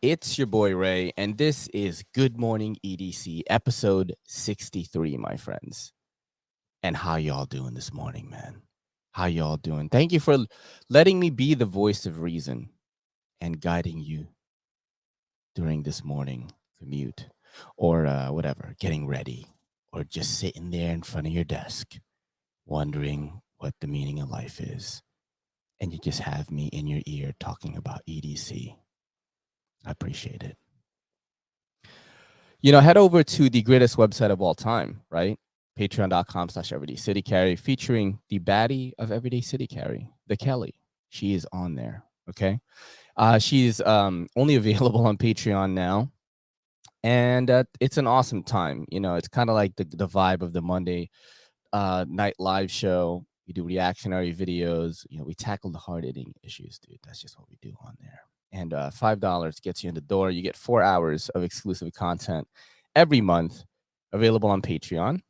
It's your boy Ray, and this is Good Morning EDC, episode 63, my friends. And how y'all doing this morning, man? How y'all doing? Thank you for letting me be the voice of reason and guiding you during this morning commute or whatever, getting ready or just sitting there in front of your desk wondering what the meaning of life is. And you just have me in your ear talking about EDC. I appreciate it. Head over to the greatest website of all time, right? Patreon.com/everydaycitycarry, featuring the baddie of Everyday City Carry, the Kelly. She is on there, okay? She's only available on Patreon now, and it's an awesome time. It's kind of like the vibe of the Monday night live show. We do reactionary videos. We tackle the hard-hitting issues, dude. That's just what we do on there. And $5 gets you in the door. You get 4 hours of exclusive content every month, available on Patreon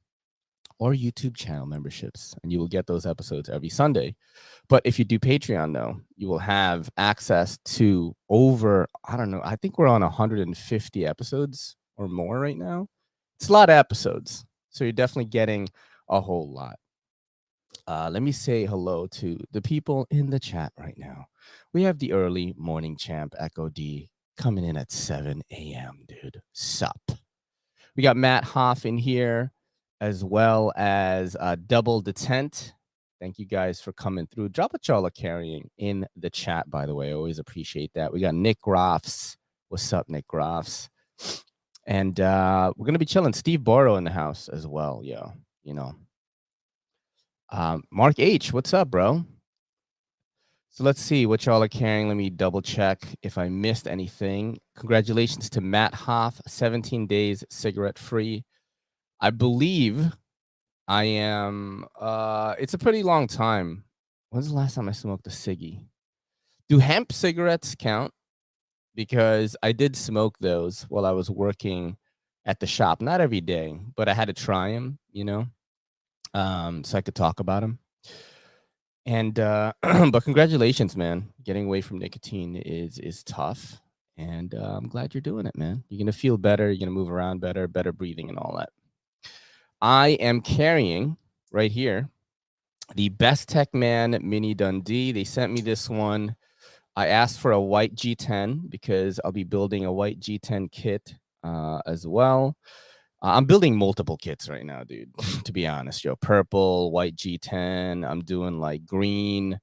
or YouTube channel memberships. And you will get those episodes every Sunday. But if you do Patreon, though, you will have access to over, I think we're on 150 episodes or more right now. It's a lot of episodes. So you're definitely getting a whole lot. Let me say hello to the people in the chat right now. We have the early morning champ, Echo D, coming in at 7 a.m., dude. Sup. We got Matt Hoff in here, as well as Double Detent. Thank you guys for coming through. Drop what y'all are carrying in the chat, by the way. I always appreciate that. We got Nick Groffs. What's up, Nick Groffs? And we're going to be chilling. Steve Borrow in the house as well, yo. Mark H, what's up, bro? So let's see what y'all are carrying. Let me double check if I missed anything. Congratulations to Matt Hoff, 17 days cigarette free. I believe I am, it's a pretty long time. When's the last time I smoked a ciggy? Do hemp cigarettes count? Because I did smoke those while I was working at the shop. Not every day, but I had to try them, so I could talk about them. And but congratulations, man. Getting away from nicotine is tough, and I'm glad you're doing it, man. You're gonna feel better. You're gonna move around better breathing and all that. I am carrying right here the Best Tech Man Mini Dundee. They sent me this one. I asked for a white G10 because I'll be building a white G10 kit as well. I'm building multiple kits right now, dude, to be honest, yo. Purple, white G10. I'm doing like green.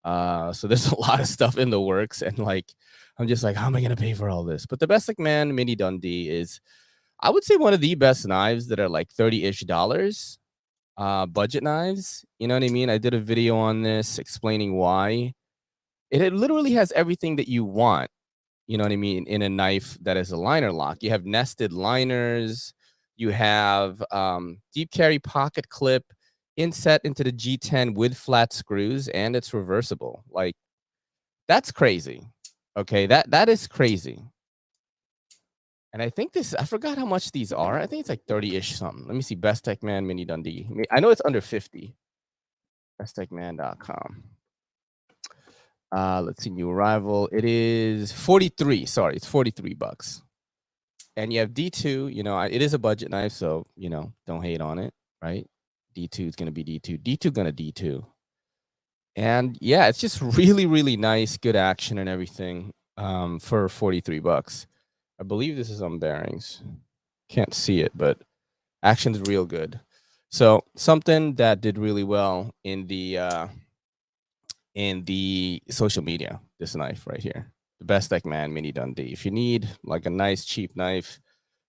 So there's a lot of stuff in the works. And like, I'm just like, how am I going to pay for all this? But the Best Tech Man Mini Dundee is, I would say, one of the best knives that are like $30-ish. Budget knives. You know what I mean? I did a video on this explaining why. It literally has everything that you want. You know what I mean? In a knife that is a liner lock. You have nested liners. You have deep carry pocket clip inset into the G10 with flat screws, and it's reversible. Like, that's crazy. Okay, that is crazy. And I think I forgot how much these are. I think it's like 30-ish something. Let me see. Best Tech Man Mini Dundee. I know it's under 50. besttechman.com. Let's see, new arrival. It is 43. Sorry, it's $43. And you have D2. It is a budget knife, so don't hate on it, right? D2 is gonna be D2. D2 gonna D2. And yeah, it's just really, really nice, good action and everything. For $43. I believe this is on bearings. Can't see it, but action's real good. So something that did really well in the social media, this knife right here, the Best Tech Man Mini Dundee. If you need like a nice cheap knife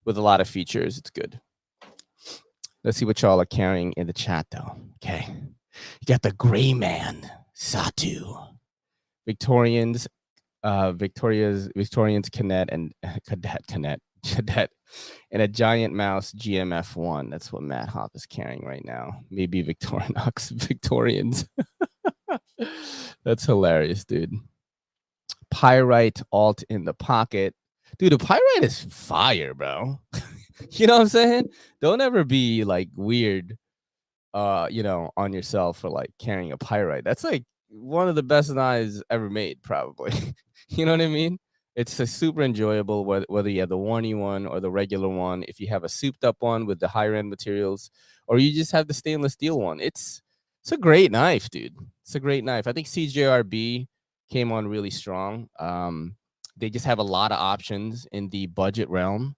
with a lot of features, it's good. Let's see what y'all are carrying in the chat though. Okay, you got the Gray Man Satu, Victorians Cadet and Cadet and a Giant Mouse GMF1. That's what Matt Hoff is carrying right now. Maybe Victorinox Victorians. That's hilarious, dude. Pyrite alt in the pocket. Dude, the pyrite is fire, bro. You know what I'm saying? Don't ever be like weird on yourself for like carrying a pyrite. That's like one of the best knives ever made, probably. You know what I mean? It's a super enjoyable, whether you have the Warney one or the regular one. If you have a souped up one with the higher end materials, or you just have the stainless steel one, it's a great knife, dude. It's a great knife. I think CJRB came on really strong. They just have a lot of options in the budget realm,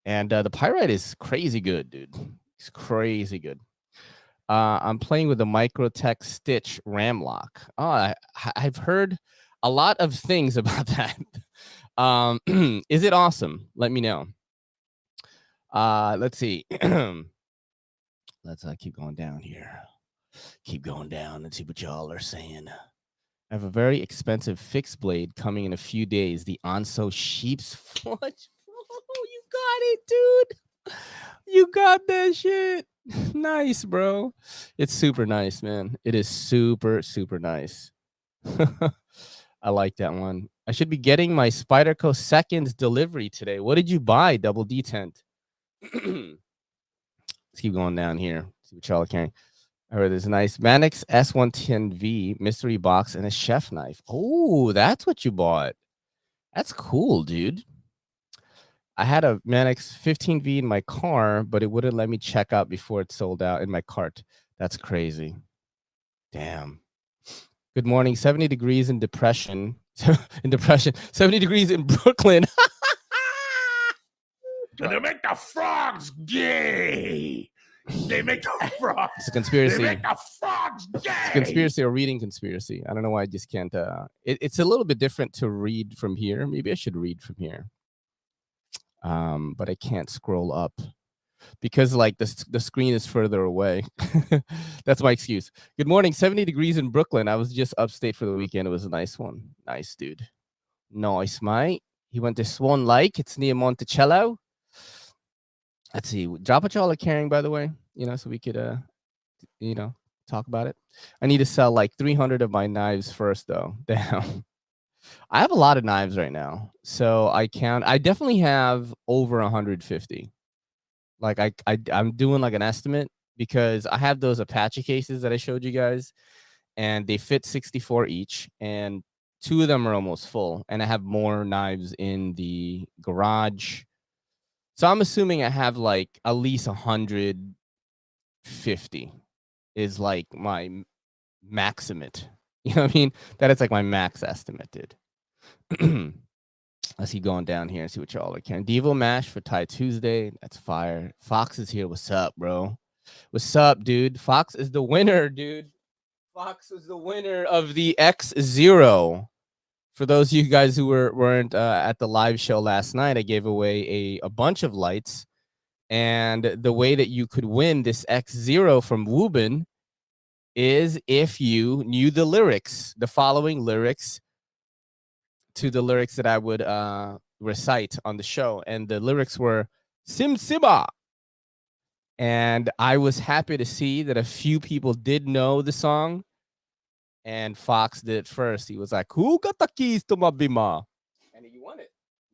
and the Pyrite is crazy good, dude. It's crazy good. I'm playing with the Microtech Stitch Ram Lock. Oh, I've heard a lot of things about that. Is it awesome? Let me know. Let's see. Let's keep going down here. Keep going down and see what y'all are saying. I have a very expensive fixed blade coming in a few days. The Onso sheep's foot. Oh, you got it, dude. You got that shit. Nice, bro. It's super nice, man. It is super, super nice. I like that one. I should be getting my Spyderco seconds delivery today. What did you buy, Double D Tent? Let's keep going down here. See what y'all are carrying. I heard this nice Manix S110V mystery box and a chef knife. Oh, that's what you bought. That's cool, dude. I had a Manix 15V in my car, but it wouldn't let me check out before it sold out in my cart. That's crazy. Damn. Good morning. 70 degrees in depression. 70 degrees in Brooklyn. And they make the frogs gay. They make the frogs. It's a conspiracy. They make the frogs gay. It's a conspiracy or reading conspiracy. I don't know why I just can't. It's a little bit different to read from here. Maybe I should read from here. But I can't scroll up because like the screen is further away. That's my excuse. Good morning. 70 degrees in Brooklyn. I was just upstate for the weekend. It was a nice one. Nice, dude. Nice, mate. He went to Swan Lake. It's near Monticello. Let's see. Drop what y'all are carrying, by the way. You know, so we could talk about it. I need to sell like 300 of my knives first, though. Damn. I have a lot of knives right now, so I definitely have over 150. Like I'm doing like an estimate because I have those Apache cases that I showed you guys, and they fit 64 each, and 2 of them are almost full, and I have more knives in the garage. So I'm assuming I have like at least 150 is like my maximate. You know what I mean? That is like my max estimate, dude. Let's keep going down here and see what y'all are carrying. Devo Mash for Tie Tuesday. That's fire. Fox is here. What's up, bro? What's up, dude? Fox is the winner, dude. Fox was the winner of the X0. For those of you guys who weren't at the live show last night, I gave away a bunch of lights. And the way that you could win this X0 from Woobin is if you knew the lyrics, the following lyrics to the lyrics that I would recite on the show. And the lyrics were Sim Siba. And I was happy to see that a few people did know the song. And Fox did it first. He was like, who got the keys to my bima? And he won it.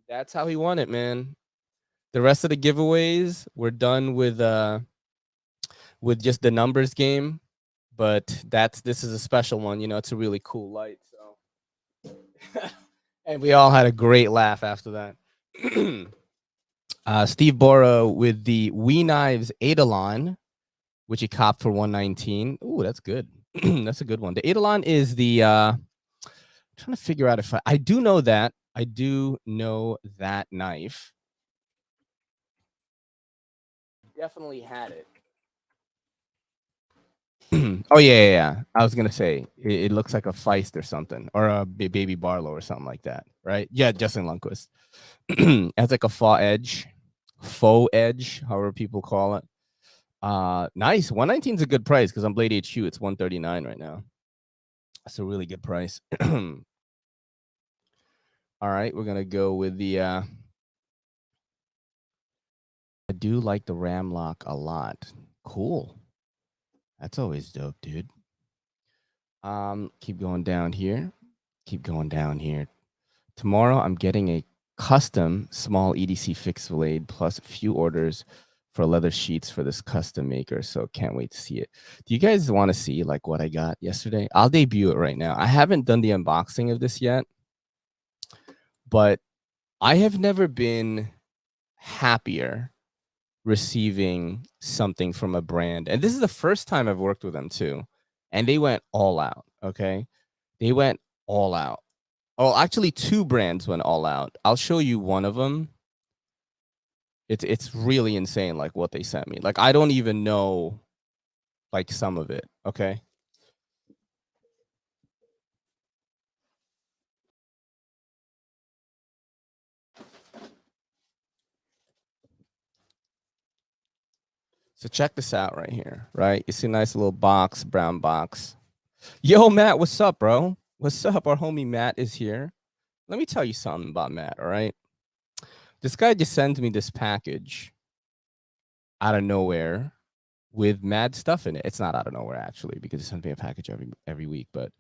That's how he won it, man. The rest of the giveaways were done with just the numbers game. But this is a special one. You know, it's a really cool light. So and we all had a great laugh after that. Steve Bora with the We Knives Eidolon, which he copped for $119. Ooh, that's good. That's a good one. The Eidolon is the I'm trying to figure out if I do know that. I do know that knife. Definitely had it. Oh yeah. I was gonna say it looks like a Feist or something, or a Baby Barlow or something like that, right? Yeah, Justin Lundquist. It has like a faux edge, however people call it. Nice. 119 is a good price because on Blade HQ it's 139 right now. That's a really good price. All right, we're gonna go with the. I do like the Ram Lock a lot. Cool. That's always dope, dude. Keep going down here. Keep going down here. Tomorrow, I'm getting a custom small EDC fixed blade plus a few orders for leather sheets for this custom maker. So can't wait to see it. Do you guys want to see like what I got yesterday? I'll debut it right now. I haven't done the unboxing of this yet, but I have never been happier receiving something from a brand. And this is the first time I've worked with them too. And they went all out. Okay. They went all out. Oh, actually, 2 brands went all out. I'll show you one of them. It's really insane, like what they sent me. Like I don't even know like some of it. Okay. So check this out right here, right? You see a nice little box, brown box. Yo, Matt, what's up, bro? What's up? Our homie Matt is here. Let me tell you something about Matt, all right? This guy just sends me this package out of nowhere with mad stuff in it. It's not out of nowhere, actually, because he sends me a package every week. But,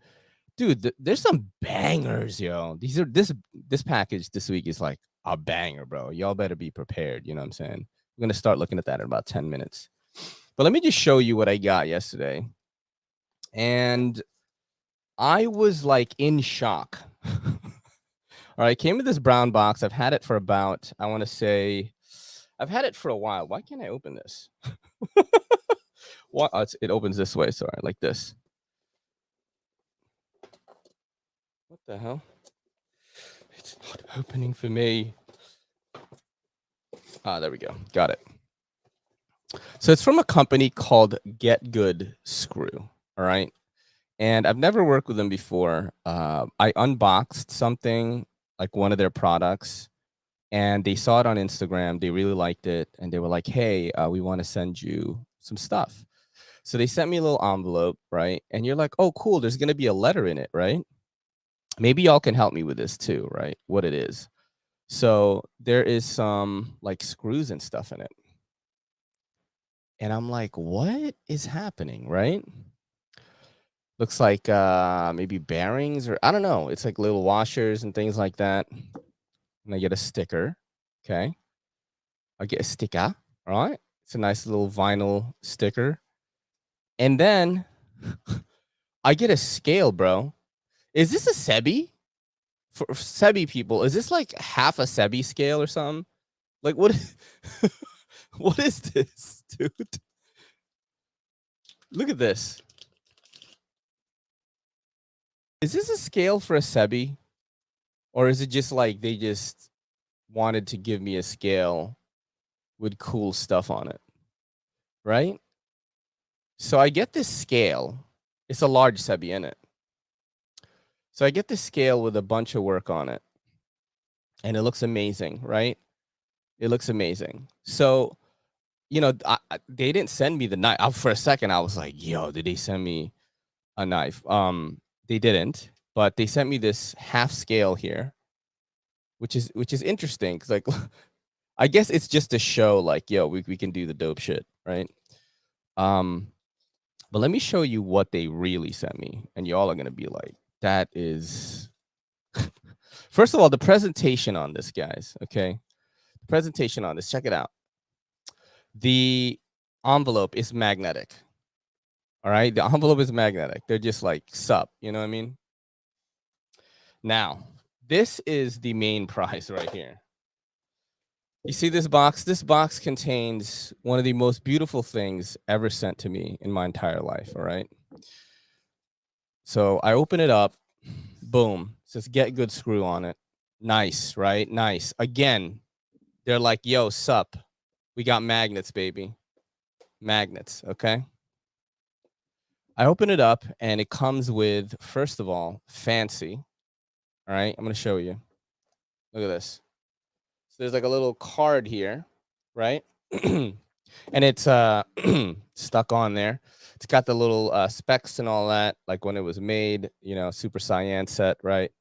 dude, there's some bangers, yo. This package this week is like a banger, bro. Y'all better be prepared, you know what I'm saying? We're going to start looking at that in about 10 minutes. But let me just show you what I got yesterday. And I was like in shock. All right, came with this brown box. I've had it for about, I want to say, I've had it for a while. Why can't I open this? What? Oh, it opens this way. Sorry, like this. What the hell? It's not opening for me. Ah, there we go. Got it. So it's from a company called Get Good Screw. All right. And I've never worked with them before. I unboxed something like one of their products, and they saw it on Instagram. They really liked it, and they were like, "Hey, we want to send you some stuff." So they sent me a little envelope, right? And you're like, "Oh, cool. There's gonna be a letter in it, right? Maybe y'all can help me with this too, right? What it is." So there is some like screws and stuff in it, and I'm like, "What is happening?" Right? Looks like maybe bearings or I don't know. It's like little washers and things like that. And I get a sticker. Okay. I get a sticker. All right. It's a nice little vinyl sticker. And then I get a scale, bro. Is this a Sebi? For Sebi people, is this like half a Sebi scale or something? Like what? What is this, dude? Look at this. Is this a scale for a Sebi? Or is it just like they just wanted to give me a scale with cool stuff on it? Right? So I get this scale. It's a large Sebi in it. So I get this scale with a bunch of work on it. And it looks amazing, right? It looks amazing. So, you know, they didn't send me the knife. For a second, I was like, yo, did they send me a knife? They didn't, but they sent me this half scale here, which is interesting because like I guess it's just to show like, yo, we can do the dope shit, right? But let me show you what they really sent me, and y'all are gonna be like, that is first of all, the presentation on this, guys. Okay. The presentation on this, check it out. The envelope is magnetic. All right. The envelope is magnetic. They're just like sup, you know what I mean? Now, this is the main prize right here. You see this box? This box contains one of the most beautiful things ever sent to me in my entire life. All right. So I open it up. Boom. It says Get Good Screw on it. Nice, right? Nice. Again, they're like, yo, sup. We got magnets, baby. Magnets. Okay. I open it up and it comes with, first of all, fancy. All right. I'm going to show you. Look at this. So there's like a little card here, right? And it's stuck on there. It's got the little specs and all that, like when it was made, you know, Super Cyan set, right?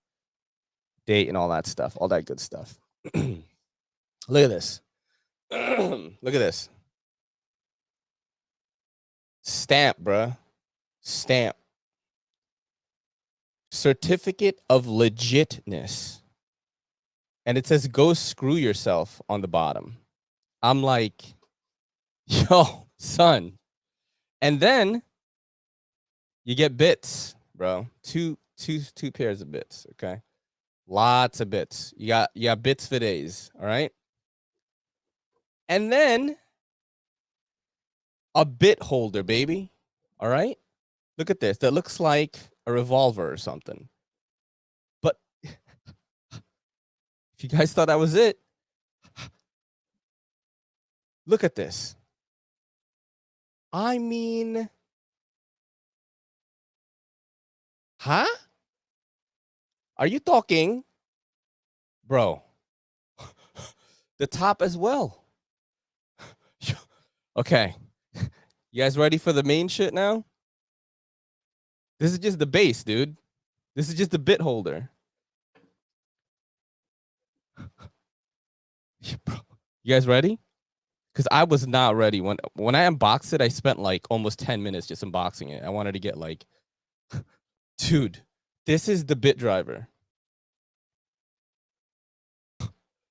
Date and all that stuff, all that good stuff. Look at this. Look at this. Stamp, bruh. Stamp. Certificate of legitness. And it says, go screw yourself on the bottom. I'm like, yo, son. And then you get bits, bro. Two pairs of bits, okay? Lots of bits. You got bits for days. All right. And then a bit holder, baby. All right. Look at this. That looks like a revolver or something. But if you guys thought that was it, look at this. I mean, huh? Are you talking, bro? The top as well. Okay. You guys ready for the main shit now? This is just the base, dude. This is just the bit holder. You guys ready? Because I was not ready. When I unboxed it, I spent like almost 10 minutes just unboxing it. I wanted to get like, dude, this is the bit driver.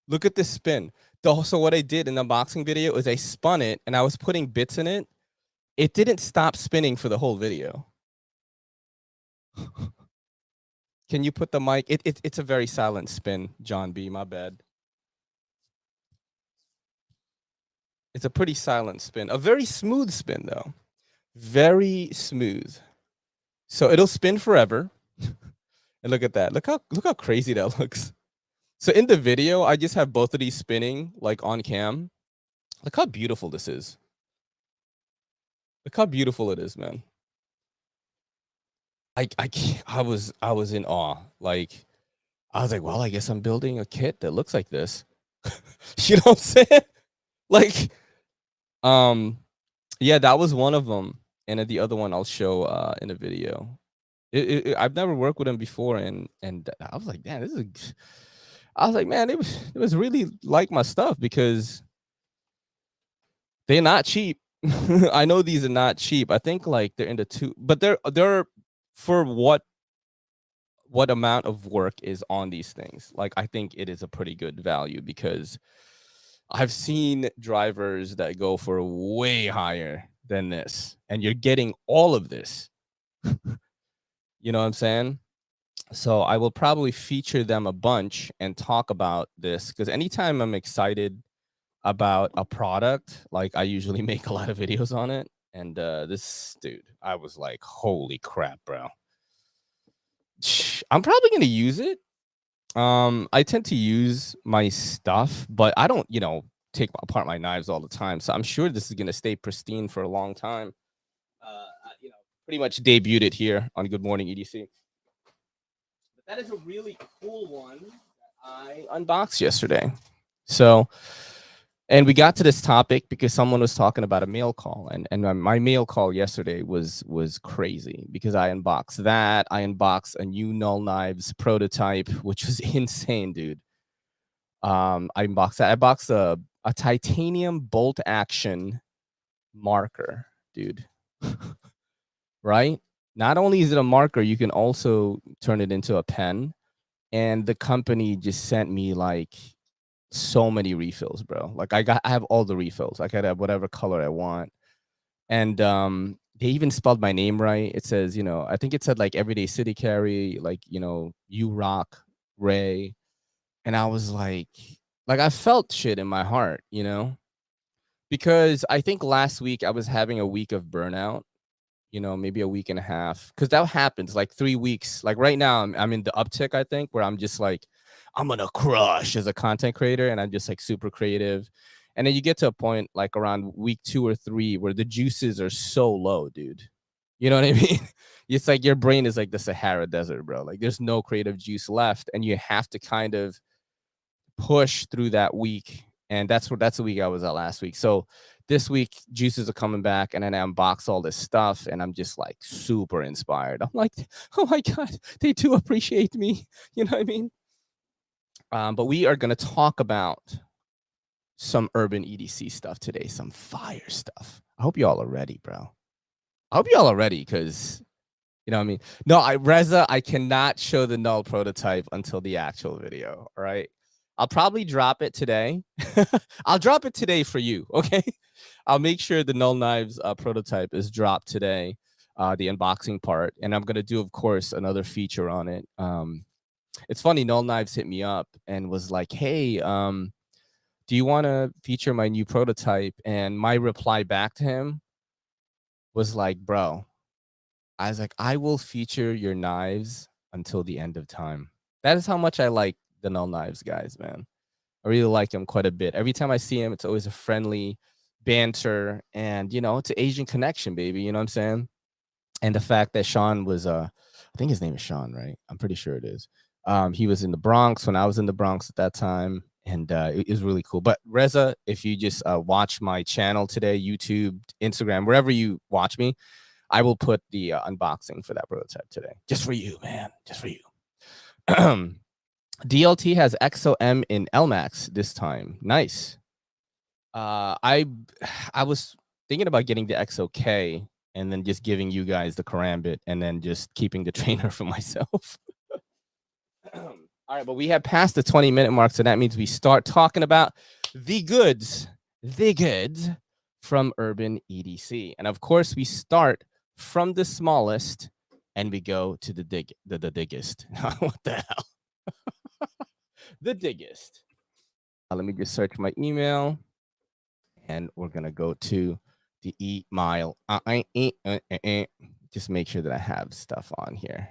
Look at this spin. So what I did in the unboxing video is I spun it and I was putting bits in it. It didn't stop spinning for the whole video. Can you put the mic? It's a very silent spin, John B. My bad. It's a pretty silent spin. A very smooth spin, though. Very smooth. So it'll spin forever. And look at that. Look how crazy that looks. So in the video, I just have both of these spinning like on cam. Look how beautiful this is. Look how beautiful it is, man. I was in awe. Like I was like, well, I guess I'm building a kit that looks like this. You know what I'm saying? Like, yeah, that was one of them, and then the other one I'll show in a video. I've never worked with him before, and I was like, man, this is. I was like, man, it was really like my stuff because they're not cheap. I know these are not cheap. I think like they're in the two, but they're for what amount of work is on these things. Like I think it is a pretty good value because I've seen drivers that go for way higher than this, and you're getting all of this. You know what I'm saying? So I will probably feature them a bunch and talk about this because anytime I'm excited about a product, like I usually make a lot of videos on it. And this dude, I was like, holy crap, bro. I'm probably gonna use it. I tend to use my stuff, but I don't, take apart my knives all the time. So I'm sure this is gonna stay pristine for a long time. Pretty much debuted it here on Good Morning EDC. But that is a really cool one that I unboxed yesterday. So, and we got to this topic because someone was talking about a mail call, and my mail call yesterday was crazy because I unboxed that. I unboxed a new Null Knives prototype, which was insane, dude. I unboxed that. I boxed a titanium bolt action marker, dude. Right? Not only is it a marker, you can also turn it into a pen. And the company just sent me like so many refills, bro. Like I have all the refills. I could have whatever color I want. And they even spelled my name right. It says, I think it said like Everyday City Carry, like, you rock, Ray. And I was like I felt shit in my heart, because I think last week I was having a week of burnout, maybe a week and a half, because that happens like 3 weeks. Like right now, I'm in the uptick, I think, where I'm just like, I'm gonna crush as a content creator, and I'm just like super creative. And then you get to a point like around week 2 or 3 where the juices are so low, dude. You know what I mean? It's like your brain is like the Sahara Desert, bro. Like there's no creative juice left, and you have to kind of push through that week. And that's the week I was at last week. So this week juices are coming back, and then I unbox all this stuff, and I'm just like super inspired. I'm like, oh my God, they do appreciate me. You know what I mean? But we are going to talk about some urban EDC stuff today, some fire stuff. I hope y'all are ready, bro. I hope y'all are ready because, you know what I mean? No, Reza, I cannot show the null prototype until the actual video, all right? I'll probably drop it today. I'll drop it today for you, okay? I'll make sure the Null Knives prototype is dropped today, the unboxing part. And I'm going to do, of course, another feature on it It's funny, Null Knives hit me up and was like, hey, do you want to feature my new prototype? And my reply back to him was like, bro, I was like, I will feature your knives until the end of time. That is how much I like the Null Knives guys, man. I really like them quite a bit. Every time I see him, it's always a friendly banter, and it's an Asian connection, baby. You know what I'm saying? And the fact that Sean was, I think his name is Sean, right? I'm pretty sure it is. He was in the Bronx when I was in the Bronx at that time, and it was really cool. But Reza, if you just watch my channel today, YouTube, Instagram, wherever you watch me, I will put the unboxing for that prototype today, just for you, man, just for you. DLT has XOM in LMAX this time. Nice. I was thinking about getting the XOK and then just giving you guys the Karambit and then just keeping the trainer for myself. All right, but we have passed the 20-minute mark, so that means we start talking about the goods from Urban EDC. And of course, we start from the smallest and we go to the diggest. What the hell? The diggest. Let me just search my email. And we're going to go to the email. Just make sure that I have stuff on here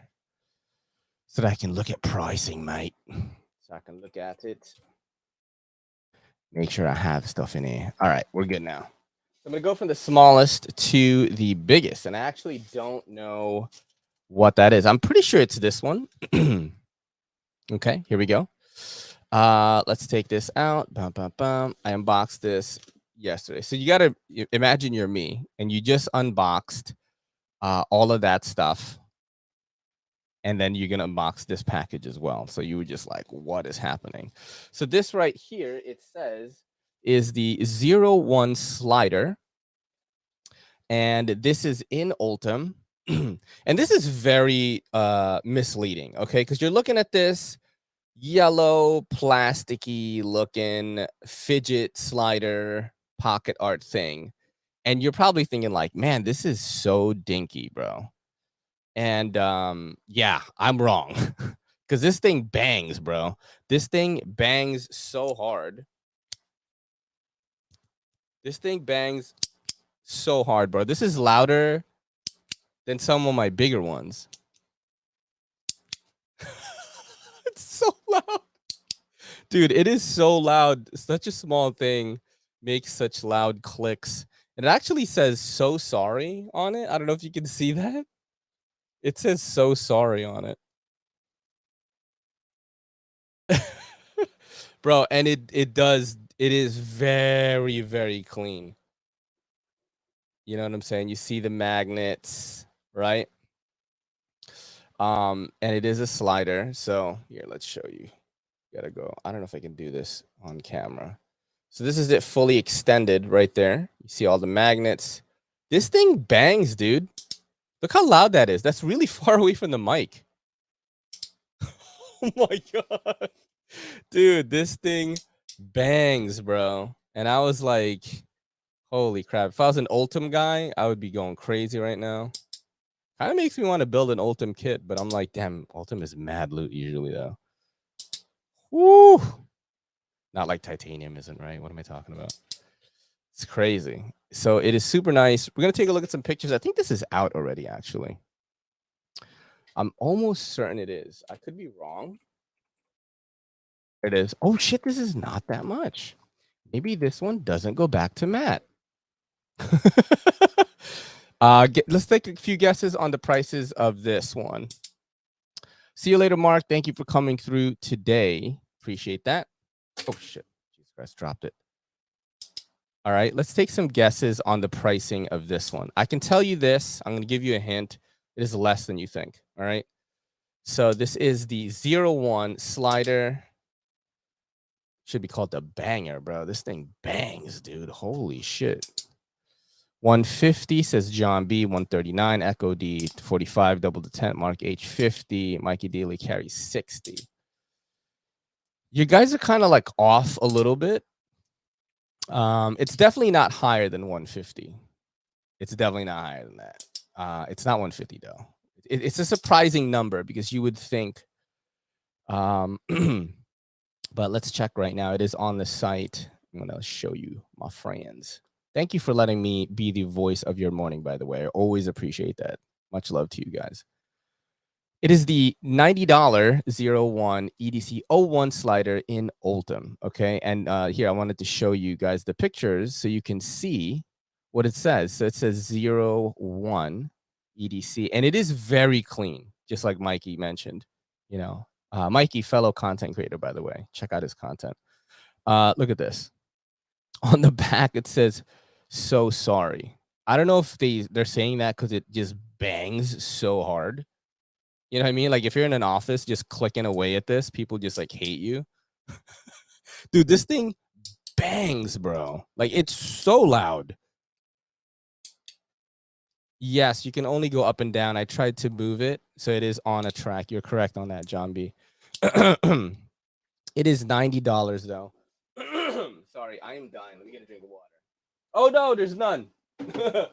so that I can look at pricing, mate. So I can look at it. Make sure I have stuff in here. All right, we're good now. So I'm going to go from the smallest to the biggest. And I actually don't know what that is. I'm pretty sure it's this one. Okay, here we go. Let's take this out. Bum, bum, bum. I unboxed this yesterday. So you got to imagine you're me and you just unboxed all of that stuff. And then you're going to unbox this package as well. So you were just like, what is happening? So this right here, it says, is the 01 slider. And this is in Ultim. And this is very misleading, okay? Because you're looking at this yellow, plasticky looking fidget slider pocket art thing. And you're probably thinking like, man, this is so dinky, bro. And yeah, I'm wrong. Because this thing bangs, bro. This thing bangs so hard. This thing bangs so hard, bro. This is louder than some of my bigger ones. It's so loud. Dude, it is so loud. Such a small thing makes such loud clicks. And it actually says "so sorry" on it. I don't know if you can see that. It says "so sorry" on it. Bro, and it is very, very clean. You know what I'm saying? You see the magnets, right? And it is a slider. So here, let's show you. Gotta go. I don't know if I can do this on camera. So this is it fully extended right there. You see all the magnets. This thing bangs, dude. Look how loud that is. That's really far away from the mic. Oh my God. Dude, this thing bangs, bro. And I was like, holy crap. If I was an Ultim guy, I would be going crazy right now. Kind of makes me want to build an Ultim kit, but I'm like, damn, Ultim is mad loot usually, though. Woo! Not like titanium isn't, right? What am I talking about? It's crazy. So it is super nice. We're going to take a look at some pictures. I think this is out already, actually. I'm almost certain it is. I could be wrong. It is. Oh, shit, this is not that much. Maybe this one doesn't go back to Matt. Let's take a few guesses on the prices of this one. See you later, Mark. Thank you for coming through today. Appreciate that. Oh, shit. Jesus Christ, dropped it. All right, let's take some guesses on the pricing of this one. I can tell you this. I'm going to give you a hint. It is less than you think. All right. So this is the 01 slider. Should be called the banger, bro. This thing bangs, dude. Holy shit. 150 says John B. 139 Echo D. 45 double the tent. Mark H. 50. Mikey Daly carries 60. You guys are kind of like off a little bit. It's definitely not higher than 150. It's definitely not higher than that. It's not 150 though. It's a surprising number because you would think But let's check right now. It is on the site. I'm going to show you, my friends. Thank you for letting me be the voice of your morning, by the way. I always appreciate that. Much love to you guys. It is the $90 01 EDC 01 slider in Ultim. Okay. And here, I wanted to show you guys the pictures so you can see what it says. So it says 01 EDC, and it is very clean, just like Mikey mentioned. You know, Mikey, fellow content creator, by the way. Check out his content. Look at this. On the back, it says, "So sorry." I don't know if they're saying that because it just bangs so hard. You know what I mean? Like if you're in an office just clicking away at this, people just like hate you. Dude, this thing bangs, bro. Like it's so loud. Yes, you can only go up and down. I tried to move it, so it is on a track. You're correct on that, John B. It is $90 though. Sorry, I am dying. Let me get a drink of water. Oh no, there's none. It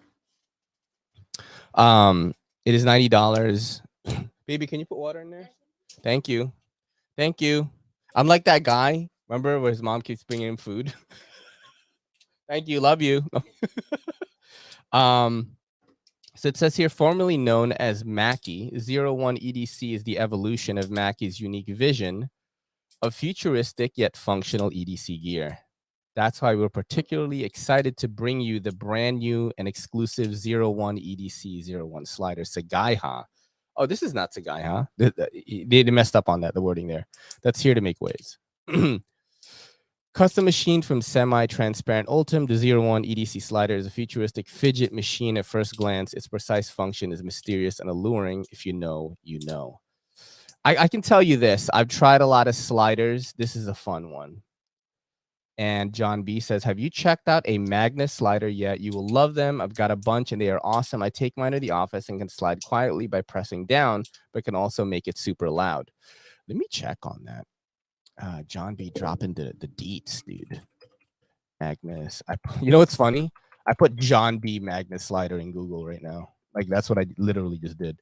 is $90. Baby, can you put water in there? Thank you. Thank you. I'm like that guy. Remember where his mom keeps bringing him food? Thank you. Love you. So it says here, formerly known as Mackie, 01 EDC is the evolution of Mackie's unique vision of futuristic yet functional EDC gear. That's why we're particularly excited to bring you the brand new and exclusive 01 EDC 01 slider, Sagaiha. Oh, this is not Sagaiha. They messed up on that, the wording there. That's here to make waves. Custom machined from semi-transparent Ultim, the 01 EDC slider is a futuristic fidget machine. At first glance, its precise function is mysterious and alluring. If you know, you know. I can tell you this. I've tried a lot of sliders. This is a fun one. And John B says, have you checked out a Magnus slider yet? You will love them. I've got a bunch and they are awesome. I take mine to the office and can slide quietly by pressing down, but can also make it super loud. Let me check on that. John B dropping the deets, dude. Magnus. You know what's funny? I put John B Magnus slider in Google right now. Like that's what I literally just did.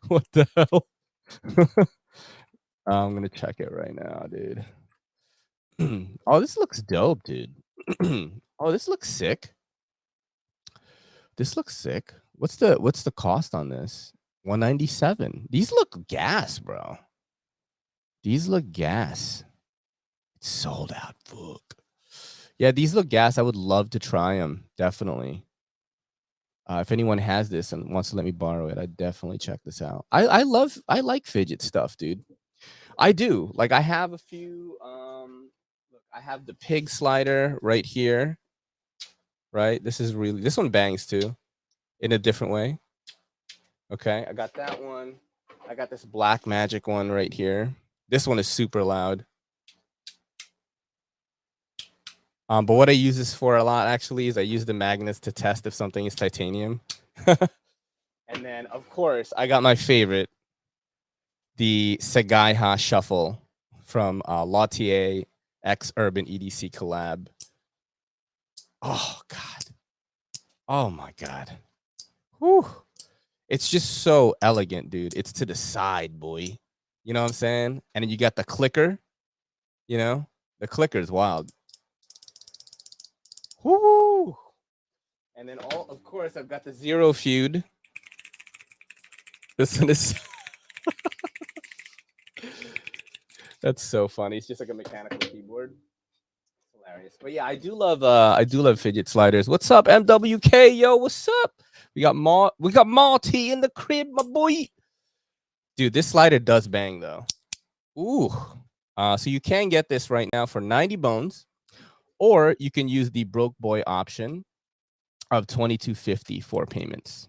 What the hell? I'm gonna check it right now, dude. Oh, this looks dope, dude. Oh, this looks sick. This looks sick. What's the cost on this? $197. These look gas, bro. These look gas. It's sold out. Fuck. Yeah, these look gas. I would love to try them. Definitely. If anyone has this and wants to let me borrow it, I'd definitely check this out. I like fidget stuff, dude. I do. Like I have a few. Look, I have the pig slider right here. Right. This one bangs too, in a different way. Okay, I got that one. I got this black magic one right here. This one is super loud. But what I use this for a lot actually is I use the magnets to test if something is titanium. And then of course I got my favorite, the Sagaiha Shuffle from Lautier X Urban EDC collab. Oh God. Oh my God. Whew. It's just so elegant, dude. It's to the side, boy. You know what I'm saying? And then you got the clicker. You know, the clicker is wild. Woo! And then of course, I've got the Zero Feud. This one is that's so funny. It's just like a mechanical keyboard. It's hilarious. But yeah, I do love fidget sliders. What's up, MWK? Yo, what's up? We got Marty in the crib, my boy. Dude, this slider does bang though. Ooh. So you can get this right now for 90 bones, or you can use the broke boy option of $22.50 for payments.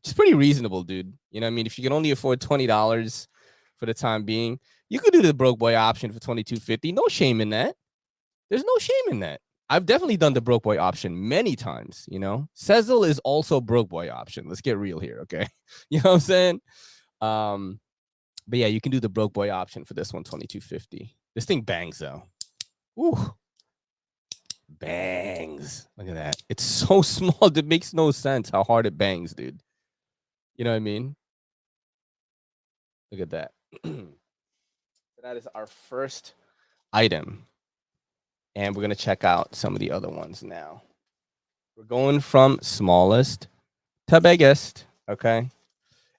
It's pretty reasonable, dude. You know what I mean? If you can only afford $20 for the time being, you could do the broke boy option for $22.50. No shame in that. There's no shame in that. I've definitely done the broke boy option many times, you know. Sezzle is also broke boy option. Let's get real here, okay? You know what I'm saying? But yeah, you can do the broke boy option for this one, $22.50. This thing bangs though. Ooh. Bangs. Look at that. It's so small. It makes no sense how hard it bangs, dude. You know what I mean? Look at that. So that is our first item. And we're going to check out some of the other ones now. We're going from smallest to biggest. Okay.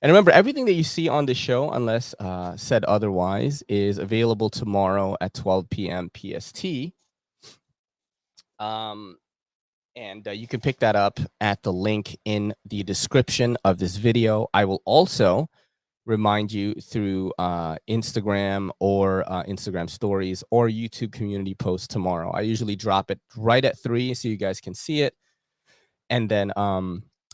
And remember, everything that you see on the show, unless said otherwise, is available tomorrow at 12 p.m. PST. And you can pick that up at the link in the description of this video. I will also remind you through Instagram or Instagram stories or YouTube community posts tomorrow. I usually drop it right at 3 so you guys can see it. And then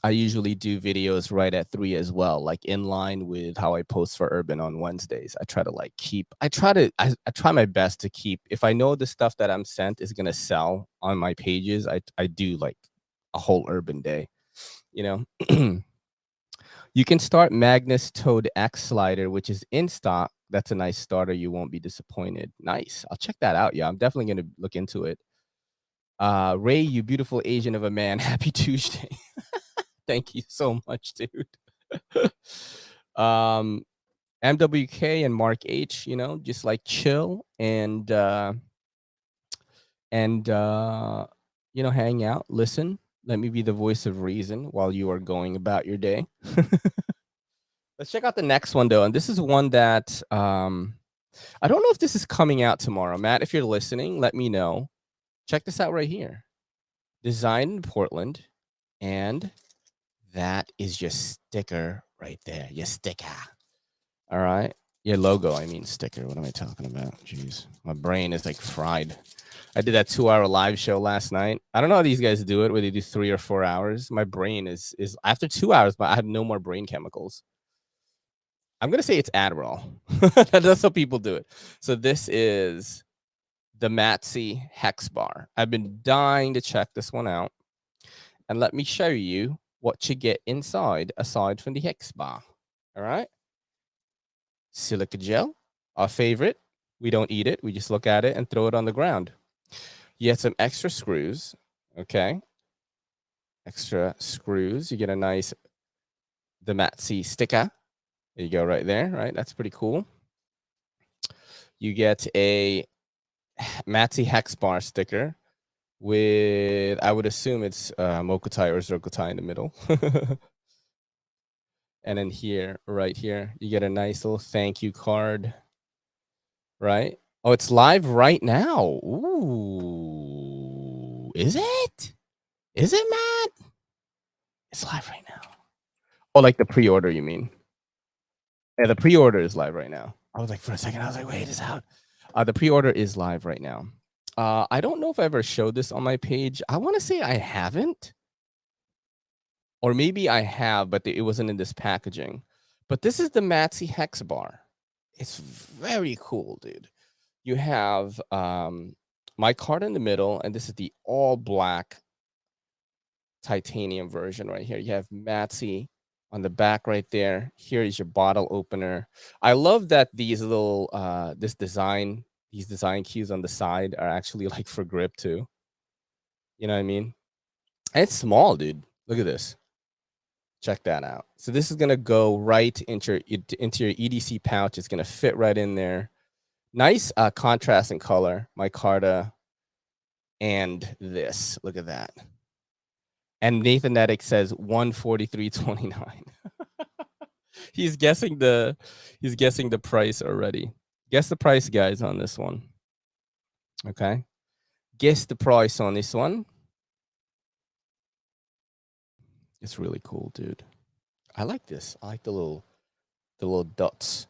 I usually do videos right at 3 as well, like in line with how I post for Urban on Wednesdays. I try to like I try my best to keep, if I know the stuff that I'm sent is going to sell on my pages, I do like a whole Urban day, you know. You can start Magnus Toad X slider, which is in stock. That's a nice starter. You won't be disappointed. Nice. I'll check that out. Yeah, I'm definitely going to look into it. Ray, you beautiful Asian of a man. Happy Tuesday. Thank you so much, dude. MWK and Mark H, you know, just like chill and you know, hang out, listen. Let me be the voice of reason while you are going about your day. Let's check out the next one though, and this is one that I don't know if this is coming out tomorrow. Matt, if you're listening, let me know. Check this out right here. Designed in Portland, and that is your sticker right there. Your sticker. All right. Your logo, I mean sticker. What am I talking about? Jeez. My brain is like fried. I did that 2-hour live show last night. I don't know how these guys do it, where they do 3 or 4 hours. My brain is after 2 hours, but I have no more brain chemicals. I'm going to say it's Adderall. That's how people do it. So this is the Matsy Hex Bar. I've been dying to check this one out. And let me show you what you get inside aside from the Hex Bar. All right. Silica gel, our favorite. We don't eat it. We just look at it and throw it on the ground. You get some extra screws. Okay. Extra screws. You get a nice, the Matsy sticker. There you go right there, right? That's pretty cool. You get a Matsy Hex Bar sticker with, I would assume it's Mokutai or Zerkotai in the middle. And then here, right here, you get a nice little thank you card, right? Oh, it's live right now. Ooh, is it? Is it, Matt? It's live right now. Oh, like the pre-order, you mean? Yeah, the pre-order is live right now. I was like, for a second, I was like, wait, it's out. The pre-order is live right now. I don't know if I ever showed this on my page. I want to say I haven't. Or maybe I have, but it wasn't in this packaging. But this is the Matsy Hex Bar. It's very cool, dude. You have my card in the middle, and this is the all black titanium version right here. You have Matsy on the back right there. Here is your bottle opener. I love that these little these design cues on the side are actually like for grip too. You know what I mean? And it's small, dude. Look at this. Check that out. So this is gonna go right into your EDC pouch. It's gonna fit right in there. Nice contrast in color. Micarta and this. Look at that. And Nathan Nedick says 143.29. He's guessing the price already. Guess the price, guys, on this one. Okay. Guess the price on this one. It's really cool, dude. I like this. I like the little dots.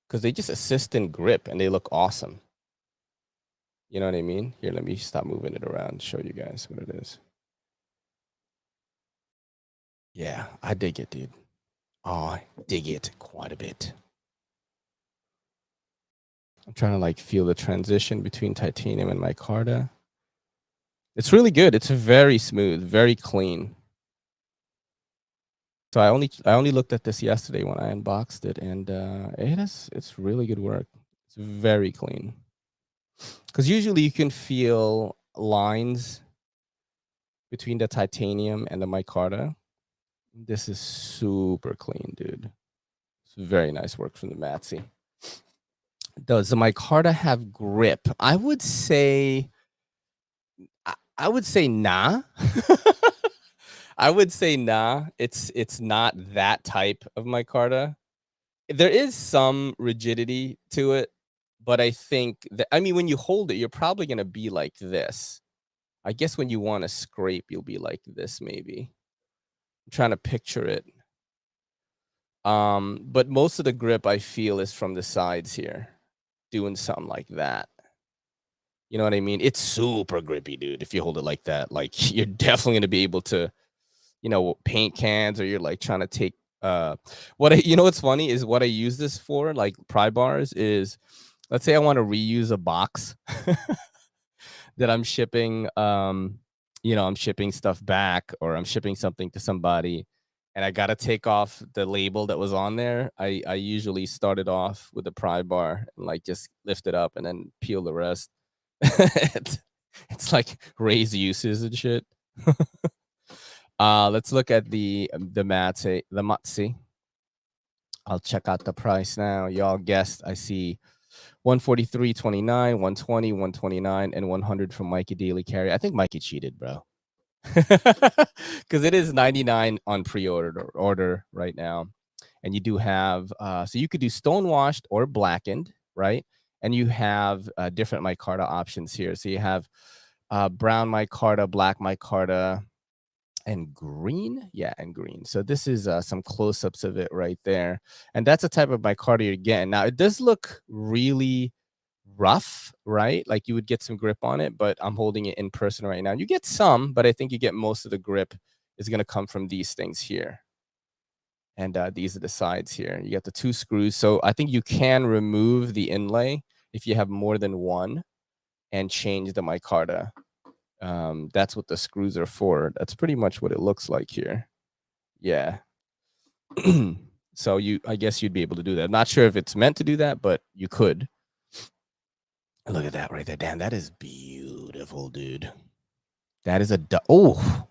Because they just assist in grip and they look awesome. You know what I mean? Here, let me stop moving it around and show you guys what it is. Yeah, I dig it, dude. Oh, I dig it quite a bit. I'm trying to like feel the transition between titanium and micarta. It's really good. It's very smooth, very clean. So I only looked at this yesterday when I unboxed it, and it's really good work. It's very clean. Because usually you can feel lines between the titanium and the micarta. This is super clean, dude. It's very nice work from the Matzy. Does the micarta have grip? I would say nah. I would say nah. It's not that type of micarta. There is some rigidity to it, but I think that, I mean, when you hold it, you're probably gonna be like this. I guess when you want to scrape, you'll be like this, maybe. I'm trying to picture it. But most of the grip I feel is from the sides here, doing something like that. You know what I mean? It's super grippy, dude. If you hold it like that, like you're definitely gonna be able to, you know, paint cans, or you're like trying to take you know what's funny is what I use this for, like pry bars, is let's say I want to reuse a box that I'm shipping, you know, I'm shipping stuff back, or I'm shipping something to somebody, and I gotta take off the label that was on there. I usually start it off with a pry bar and like just lift it up and then peel the rest. it's like raise uses and shit. Let's look at the Matzy. I'll check out the price now. Y'all guessed. I see 143.29, 120, 129, and 100 from Mikey Daily Carry. I think Mikey cheated, bro. Because it is 99 on order right now. And you do have, so you could do stonewashed or blackened, right? And you have different micarta options here. So you have brown micarta, black micarta, and green. Yeah, and green. So this is some close-ups of it right there. And that's the type of micarta you're getting. Now, it does look really rough, right? Like you would get some grip on it, but I'm holding it in person right now. You get some, but I think you get most of the grip is going to come from these things here. And these are the sides here. You got the 2 screws. So I think you can remove the inlay if you have more than one and change the micarta. That's what the screws are for. That's pretty much what it looks like here. Yeah. So I guess you'd be able to do that. I'm not sure if it's meant to do that, but you could. Look at that right there. Damn, that is beautiful, dude. That is oh,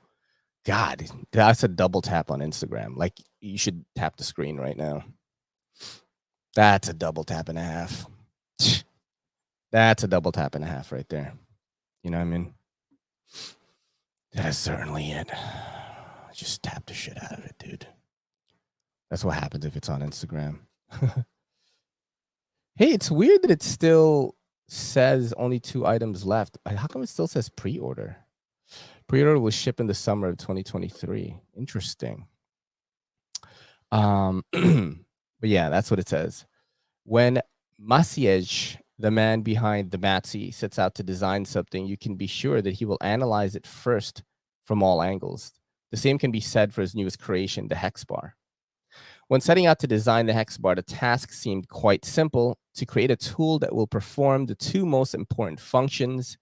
God, that's a double tap on Instagram. Like, you should tap the screen right now. That's a double tap and a half. That's a double tap and a half right there. You know what I mean? That is certainly it. Just tap the shit out of it, dude. That's what happens if it's on Instagram. Hey, it's weird that it still says only 2 items left. How come it still says pre-order? Pre-order was shipped in the summer of 2023. Interesting. But yeah, that's what it says. When Maciej, the man behind the Matzy, sets out to design something, you can be sure that he will analyze it first from all angles. The same can be said for his newest creation, the hex bar. When setting out to design the hex bar, the task seemed quite simple: to create a tool that will perform the 2 most important functions,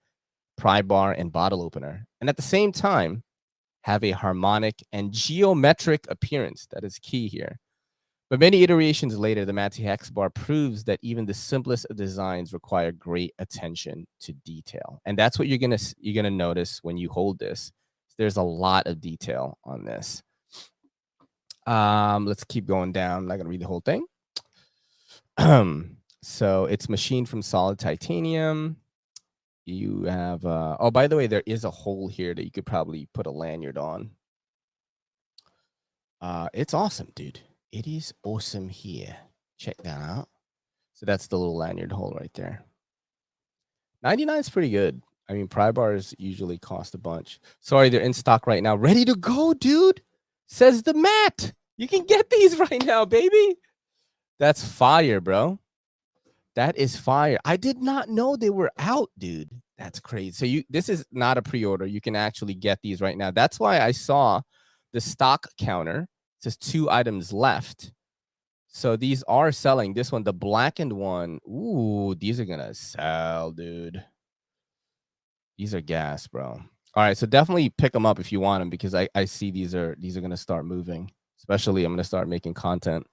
pry bar and bottle opener, and at the same time have a harmonic and geometric appearance. That is key here. But many iterations later, the Matzy hex bar proves that even the simplest of designs require great attention to detail. And that's what you're gonna notice when you hold this. There's a lot of detail on this. Let's keep going down. I'm not gonna read the whole thing. So it's machined from solid titanium. You have oh, by the way, there is a hole here that you could probably put a lanyard on. It's awesome, dude. It is awesome here. Check that out. So that's the little lanyard hole right there. 99 is pretty good. I mean, pry bars usually cost a bunch. Sorry, they're in stock right now. Ready to go, dude. Says the Matt. You can get these right now, baby. That's fire, bro. That is fire. I did not know they were out, dude. That's crazy. So this is not a pre-order. You can actually get these right now. That's why I saw the stock counter. It says 2 items left. So these are selling. This one, the blackened one. Ooh, these are gonna sell, dude. These are gas, bro. All right, so definitely pick them up if you want them, because I see these are gonna start moving. Especially, I'm gonna start making content.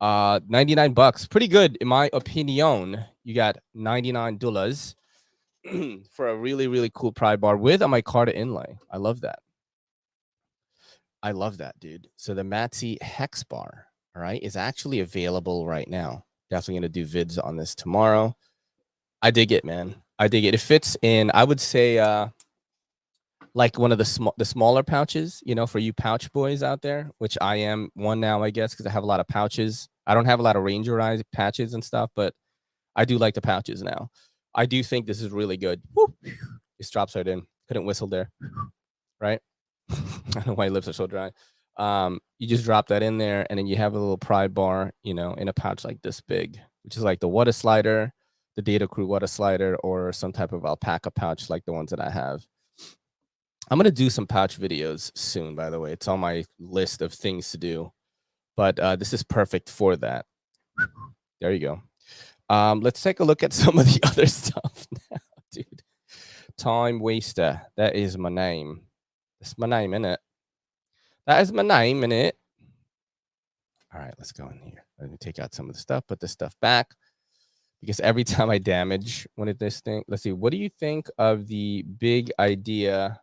99 bucks, pretty good in my opinion. You got $99 for a really, really cool pry bar with a micarta inlay. I love that. I love that, dude. So the Matzy hex bar all right, is actually available right now. Definitely gonna do vids on this tomorrow. I dig it, man. I dig it. It fits in, I would say, like one of the smaller pouches, you know, for you pouch boys out there, which I am one now, I guess, because I have a lot of pouches. I don't have a lot of rangerized patches and stuff, but I do like the pouches now. I do think this is really good. Woo! Just drops right in. Couldn't whistle there, right? I don't know why lips are so dry. You just drop that in there, and then you have a little pry bar, you know, in a pouch like this big, which is like the water slider, the Data Crew water slider, or some type of alpaca pouch like the ones that I have. I'm gonna do some pouch videos soon, by the way. It's on my list of things to do, but this is perfect for that. There you go. Let's take a look at some of the other stuff now, dude. Time waster. That is my name. That's my name, innit? That is my name, innit? All right, let's go in here. Let me take out some of the stuff, put this stuff back. Because every time I damage one of this thing, let's see, what do you think of the big idea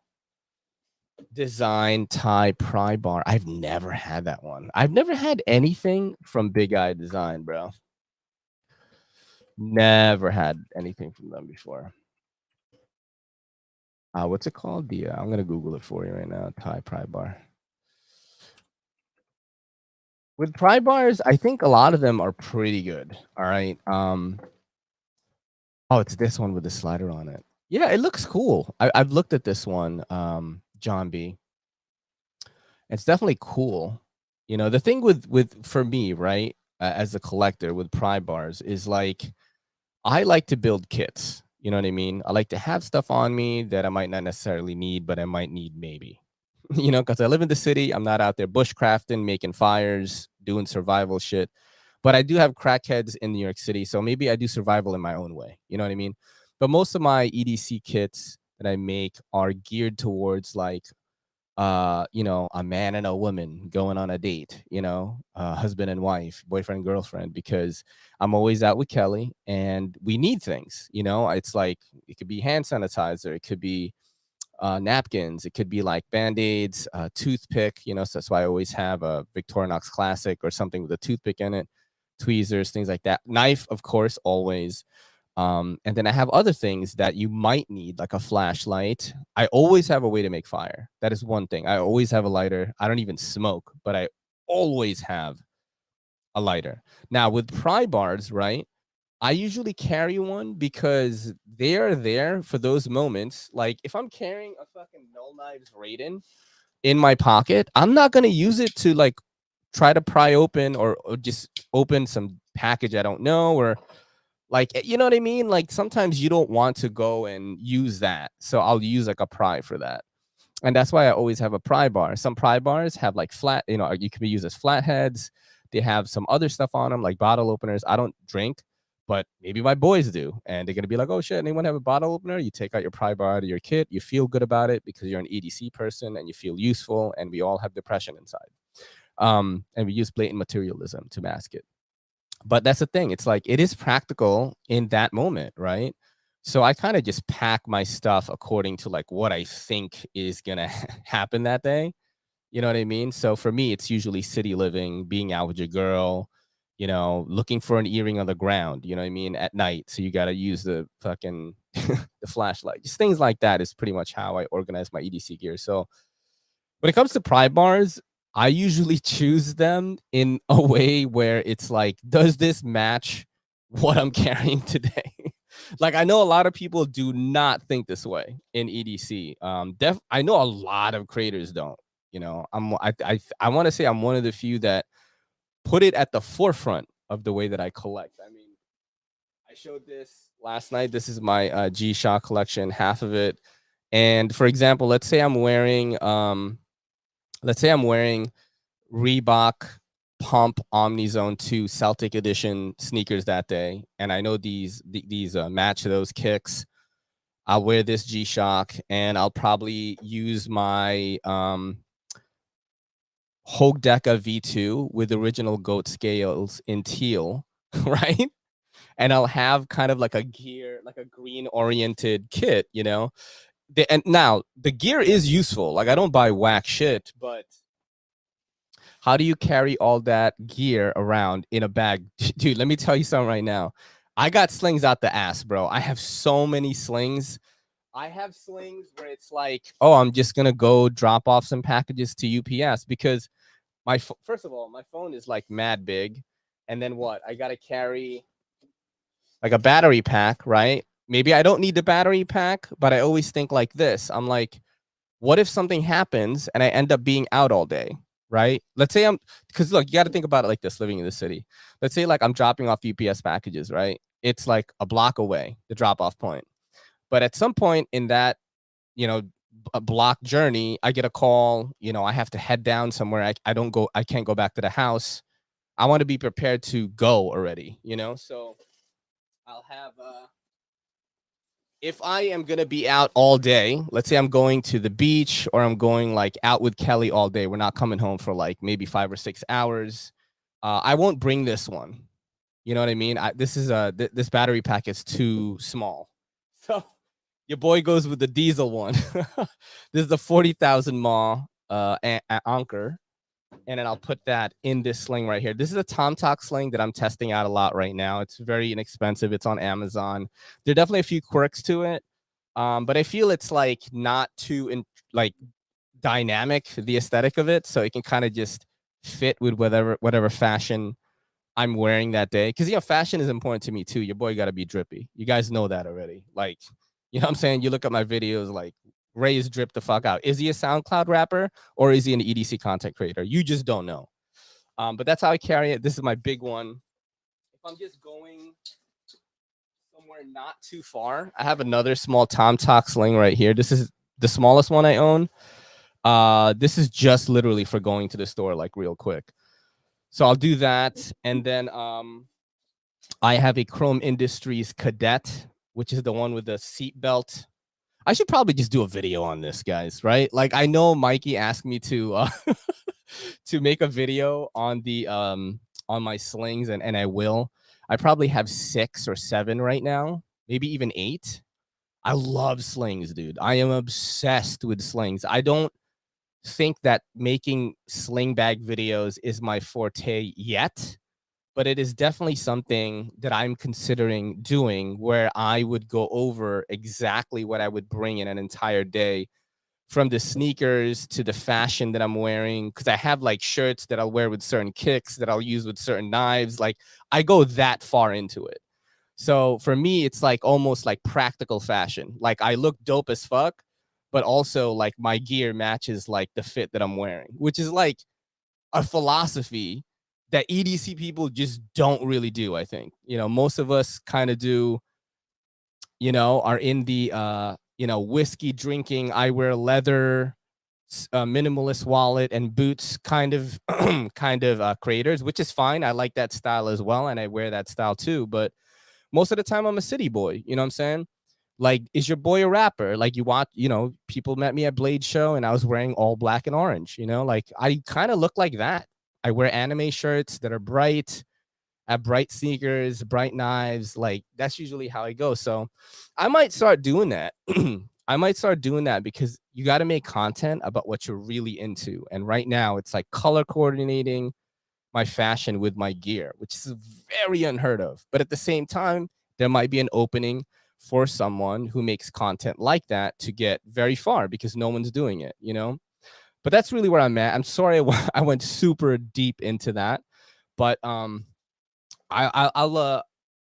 design tie pry bar? I've never had that one. I've never had anything from Big Eye Design, bro. Never had anything from them before. What's it called? The I'm gonna Google it for you right now. Tie pry bar. With pry bars, I think a lot of them are pretty good. All right. Oh, it's this one with the slider on it. Yeah, it looks cool. I've looked at this one, John B. It's definitely cool. You know, the thing with for me, right, as a collector with pry bars is like I like to build kits. You know what I mean? I like to have stuff on me that I might not necessarily need, but I might need maybe. You know, because I live in the city. I'm not out there bushcrafting, making fires, doing survival shit. But I do have crackheads in New York City. So maybe I do survival in my own way. You know what I mean? But most of my EDC kits that I make are geared towards like you know, a man and a woman going on a date, you know, husband and wife, boyfriend, girlfriend, because I'm always out with Kelly and we need things, you know, it's like, it could be hand sanitizer, it could be napkins, it could be like band-aids, toothpick, you know, so that's why I always have a Victorinox Classic or something with a toothpick in it, tweezers, things like that. Knife, of course, always. And then I have other things that you might need, like a flashlight. I always have a way to make fire. That is one thing. I always have a lighter. I don't even smoke, but I always have a lighter. Now with pry bars, right? I usually carry one because they are there for those moments. Like if I'm carrying a fucking Null Knives Raiden in my pocket, I'm not gonna use it to like try to pry open or just open some package I don't know, or like, you know what I mean? Like sometimes you don't want to go and use that. So I'll use like a pry for that. And that's why I always have a pry bar. Some pry bars have like flat, you know, you can be used as flatheads. They have some other stuff on them, like bottle openers. I don't drink, but maybe my boys do. And they're going to be like, oh shit, anyone have a bottle opener? You take out your pry bar out of your kit. You feel good about it because you're an EDC person and you feel useful. And we all have depression inside. And we use blatant materialism to mask it. But that's the thing. It's like it is practical in that moment, right? So I kind of just pack my stuff according to like what I think is gonna happen that day. You know what I mean? So for me, it's usually city living, being out with your girl, you know, looking for an earring on the ground, you know what I mean, at night. So you gotta use the fucking the flashlight. Just things like that is pretty much how I organize my EDC gear. So when it comes to pry bars, I usually choose them in a way where it's like, does this match what I'm carrying today? Like, I know a lot of people do not think this way in EDC. I know a lot of creators don't. You know, I want to say I'm one of the few that put it at the forefront of the way that I collect. I mean, I showed this last night. This is my G-Shock collection, half of it. And for example, let's say I'm wearing Reebok Pump Omnizone 2 Celtic Edition sneakers that day, and I know these match those kicks. I'll wear this G-Shock, and I'll probably use my Hogue Deca V2 with original goat scales in teal, right? And I'll have kind of like a gear, like a green-oriented kit, you know? And now, the gear is useful. Like, I don't buy whack shit, but How do you carry all that gear around in a bag? Dude, let me tell you something right now. I got slings out the ass, bro. I have so many slings. I have slings where it's like, oh, I'm just gonna go drop off some packages to UPS because first of all, my phone is like mad big, and then what? I gotta carry like a battery pack, right? Maybe I don't need the battery pack, but I always think like this. I'm like, what if something happens and I end up being out all day, right? Let's say because look, you got to think about it like this, living in the city. Let's say like I'm dropping off UPS packages, right? It's like a block away, the drop off point. But at some point in that, you know, a block journey, I get a call, I have to head down somewhere. I can't go back to the house. I want to be prepared to go already, So I'll have if I am going to be out all day, let's say I'm going to the beach or I'm going like out with Kelly all day. We're not coming home for like maybe 5 or 6 hours. I won't bring this one. You know what I mean? This battery pack is too small. So your boy goes with the diesel one. This is the 40,000 mAh Anker. And then I'll put that in this sling right here. This is a TomTalk sling that I'm testing out a lot right now. It's very inexpensive. It's on Amazon. There are definitely a few quirks to it, but I feel it's like not too like dynamic, the aesthetic of it, so it can kind of just fit with whatever fashion I'm wearing that day. Because fashion is important to me too. Your boy got to be drippy. You guys know that already. Like, what I'm saying? You look at my videos, like Ray is dripped the fuck out. Is he a SoundCloud rapper or is he an EDC content creator? You just don't know. But that's how I carry it. This is my big one. If I'm just going somewhere not too far, I have another small TomTalk sling right here. This is the smallest one I own. This is just literally for going to the store like real quick. So I'll do that. And then I have a Chrome Industries Cadet, which is the one with the seat belt. I should probably just do a video on this, guys, right? Like I know Mikey asked me to to make a video on the on my slings, and I will. I probably have 6 or 7 right now, maybe even 8. I love slings, dude. I am obsessed with slings. I don't think that making sling bag videos is my forte yet, but it is definitely something that I'm considering doing where I would go over exactly what I would bring in an entire day, from the sneakers to the fashion that I'm wearing. Because I have like shirts that I'll wear with certain kicks that I'll use with certain knives. Like I go that far into it. So for me, it's like almost like practical fashion. Like I look dope as fuck, but also like my gear matches like the fit that I'm wearing, which is like a philosophy that EDC people just don't really do. I think, most of us kind of do, are in the, whiskey drinking, I wear leather, minimalist wallet and boots kind of, creators, which is fine. I like that style as well. And I wear that style too. But most of the time I'm a city boy, you know what I'm saying? Like, is your boy a rapper? Like you watch, people met me at Blade Show and I was wearing all black and orange, like I kind of look like that. I wear anime shirts that are bright, have bright sneakers, bright knives. Like that's usually how I go. So I might start doing that. I might start doing that because you got to make content about what you're really into. And right now it's like color coordinating my fashion with my gear, which is very unheard of. But at the same time, there might be an opening for someone who makes content like that to get very far because no one's doing it, But that's really where I'm at. I'm sorry I went super deep into that, but I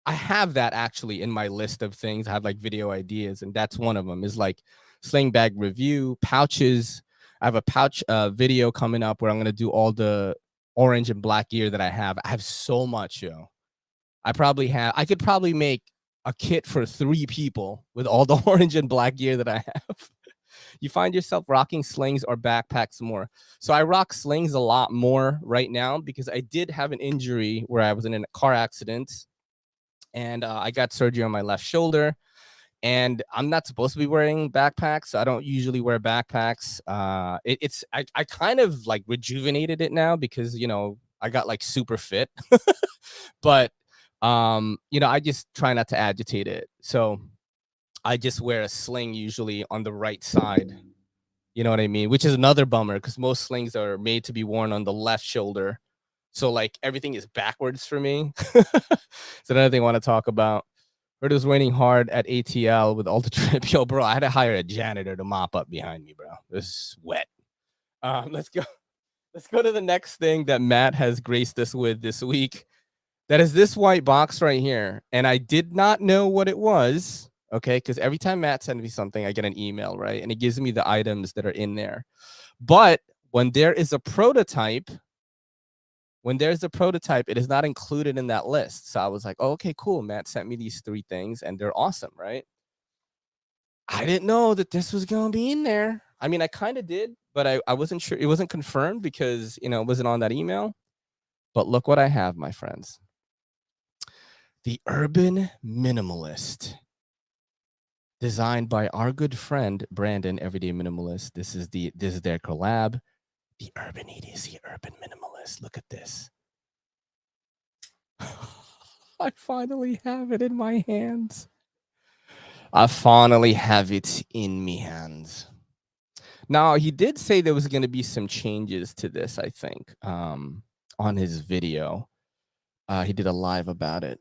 have that actually in my list of things. I have like video ideas, and that's one of them. Is like sling bag review, pouches. I have a pouch video coming up where I'm gonna do all the orange and black gear that I have. I have so much, yo. I could probably make a kit for 3 people with all the orange and black gear that I have. You find yourself rocking slings or backpacks more? So I rock slings a lot more right now because I did have an injury where I was in a car accident and I got surgery on my left shoulder. And I'm not supposed to be wearing backpacks. So I don't usually wear backpacks. I kind of like rejuvenated it now because, I got like super fit, but, I just try not to agitate it. So I just wear a sling usually on the right side You know what I mean? Which is another bummer because most slings are made to be worn on the left shoulder. So like everything is backwards for me. It's another thing I want to talk about. Heard it was raining hard at ATL with Ultra Trip. Yo, bro, I had to hire a janitor to mop up behind me, bro. This is wet. Let's go. Let's go to the next thing that Matt has graced us with this week. That is this white box right here. And I did not know what it was. Okay, because every time Matt sends me something, I get an email, right? And it gives me the items that are in there. But when there is a prototype, it is not included in that list. So I was like, oh, okay, cool. Matt sent me these 3 things and they're awesome, right? I didn't know that this was going to be in there. I mean, I kind of did, but I wasn't sure. It wasn't confirmed because, it wasn't on that email. But look what I have, my friends. The Urban Minimalist, designed by our good friend Brandon, Everyday Minimalist. This is their collab. The Urban EDC Urban Minimalist. Look at this. I finally have it in my hands. I finally have it in me hands. Now, he did say there was going to be some changes to this, I think, on his video. He did a live about it.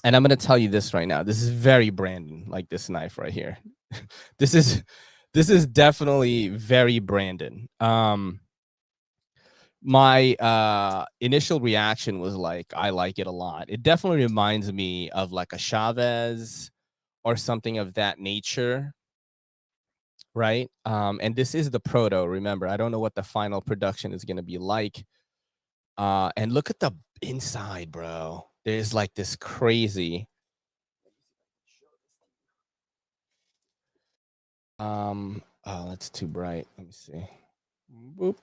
And I'm going to tell you this right now. This is very Brandon, like this knife right here. This is definitely very Brandon. My initial reaction was like, I like it a lot. It definitely reminds me of like a Chavez or something of that nature, right? And this is the proto. Remember, I don't know what the final production is going to be like. And look at the inside, bro. There's like this crazy. Oh, that's too bright. Let me see. Boop.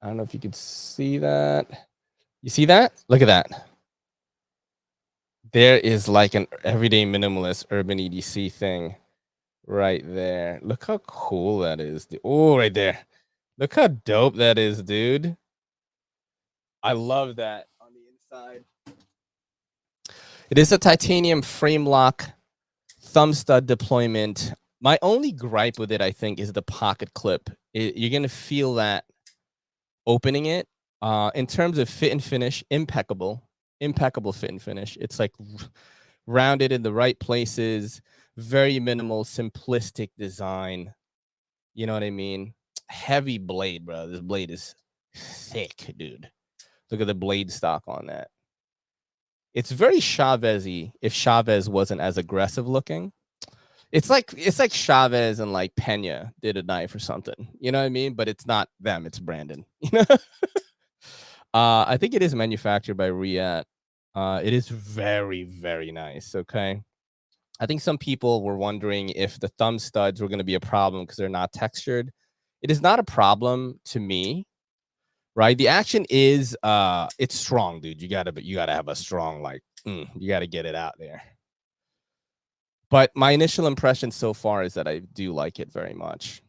I don't know if you could see that. You see that? Look at that. There is like an everyday minimalist urban EDC thing right there. Look how cool that is. Oh, right there. Look how dope that is, dude. I love that on the inside. It is a titanium frame lock thumb stud deployment. My only gripe with it, I think, is the pocket clip. You're going to feel that opening it. In terms of fit and finish, impeccable fit and finish. It's like rounded in the right places, very minimal, simplistic design. You know what I mean? Heavy blade, bro. This blade is thick, dude. Look at the blade stock on that. It's very Chavez-y if Chavez wasn't as aggressive looking. It's like Chavez and like Pena did a knife or something. You know what I mean? But it's not them, it's Brandon. You know? I think it is manufactured by Riyadh. It is very, very nice. Okay. I think some people were wondering if the thumb studs were going to be a problem because they're not textured. It is not a problem to me, right? The action is it's strong, dude. You gotta have a strong, like, you gotta get it out there. But my initial impression so far is that I do like it very much.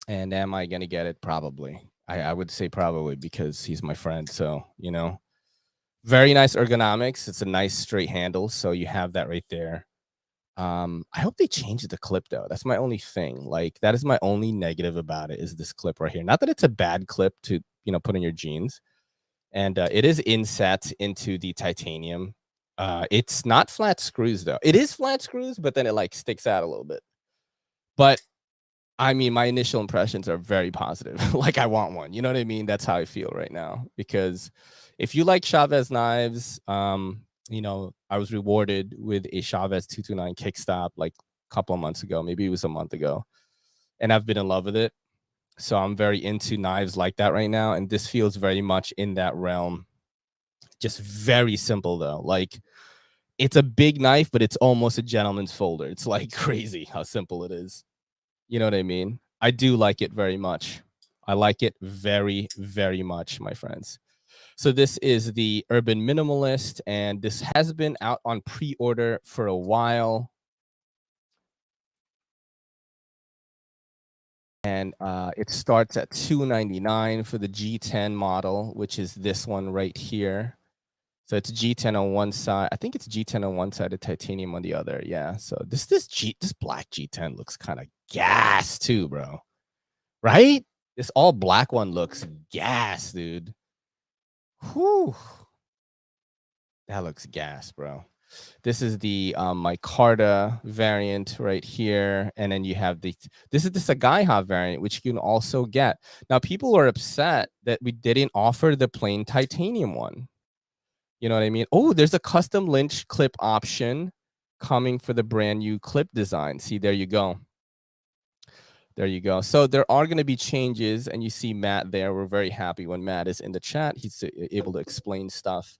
And am I gonna get it? Probably. I would say probably because he's my friend. So, very nice ergonomics. It's a nice straight handle. So you have that right there. I hope they change the clip though. That's my only thing. Like that is my only negative about it is this clip right here. Not that it's a bad clip to, put in your jeans. And it is inset into the titanium. It's not flat screws though. It is flat screws, but then it like sticks out a little bit. But I mean, my initial impressions are very positive. Like I want one. You know what I mean? That's how I feel right now. Because if you like Chavez knives, I was rewarded with a Chavez 229 kickstop like a couple of months ago. Maybe it was a month ago. And I've been in love with it. So I'm very into knives like that right now. And this feels very much in that realm. Just very simple though. Like it's a big knife, but it's almost a gentleman's folder. It's like crazy how simple it is. You know what I mean? I do like it very much. I like it very, very much, my friends. So this is the Urban Minimalist, and this has been out on pre-order for a while. And it starts at $299 for the G10 model, which is this one right here. So it's G10 on one side. I think it's G10 on one side, and titanium on the other. Yeah. So this black G10 looks kind of gas too, bro. Right? This all black one looks gas, dude. Whew. That looks gas, bro. This is the micarta variant right here, and then you have this is the Sagaiha variant, which you can also get. Now, people are upset that we didn't offer the plain titanium one. You know what I mean? Oh, there's a custom lynch clip option coming for the brand new clip design. See, there you go. There you go. So there are going to be changes, and you see Matt there. We're very happy when Matt is in the chat. He's able to explain stuff.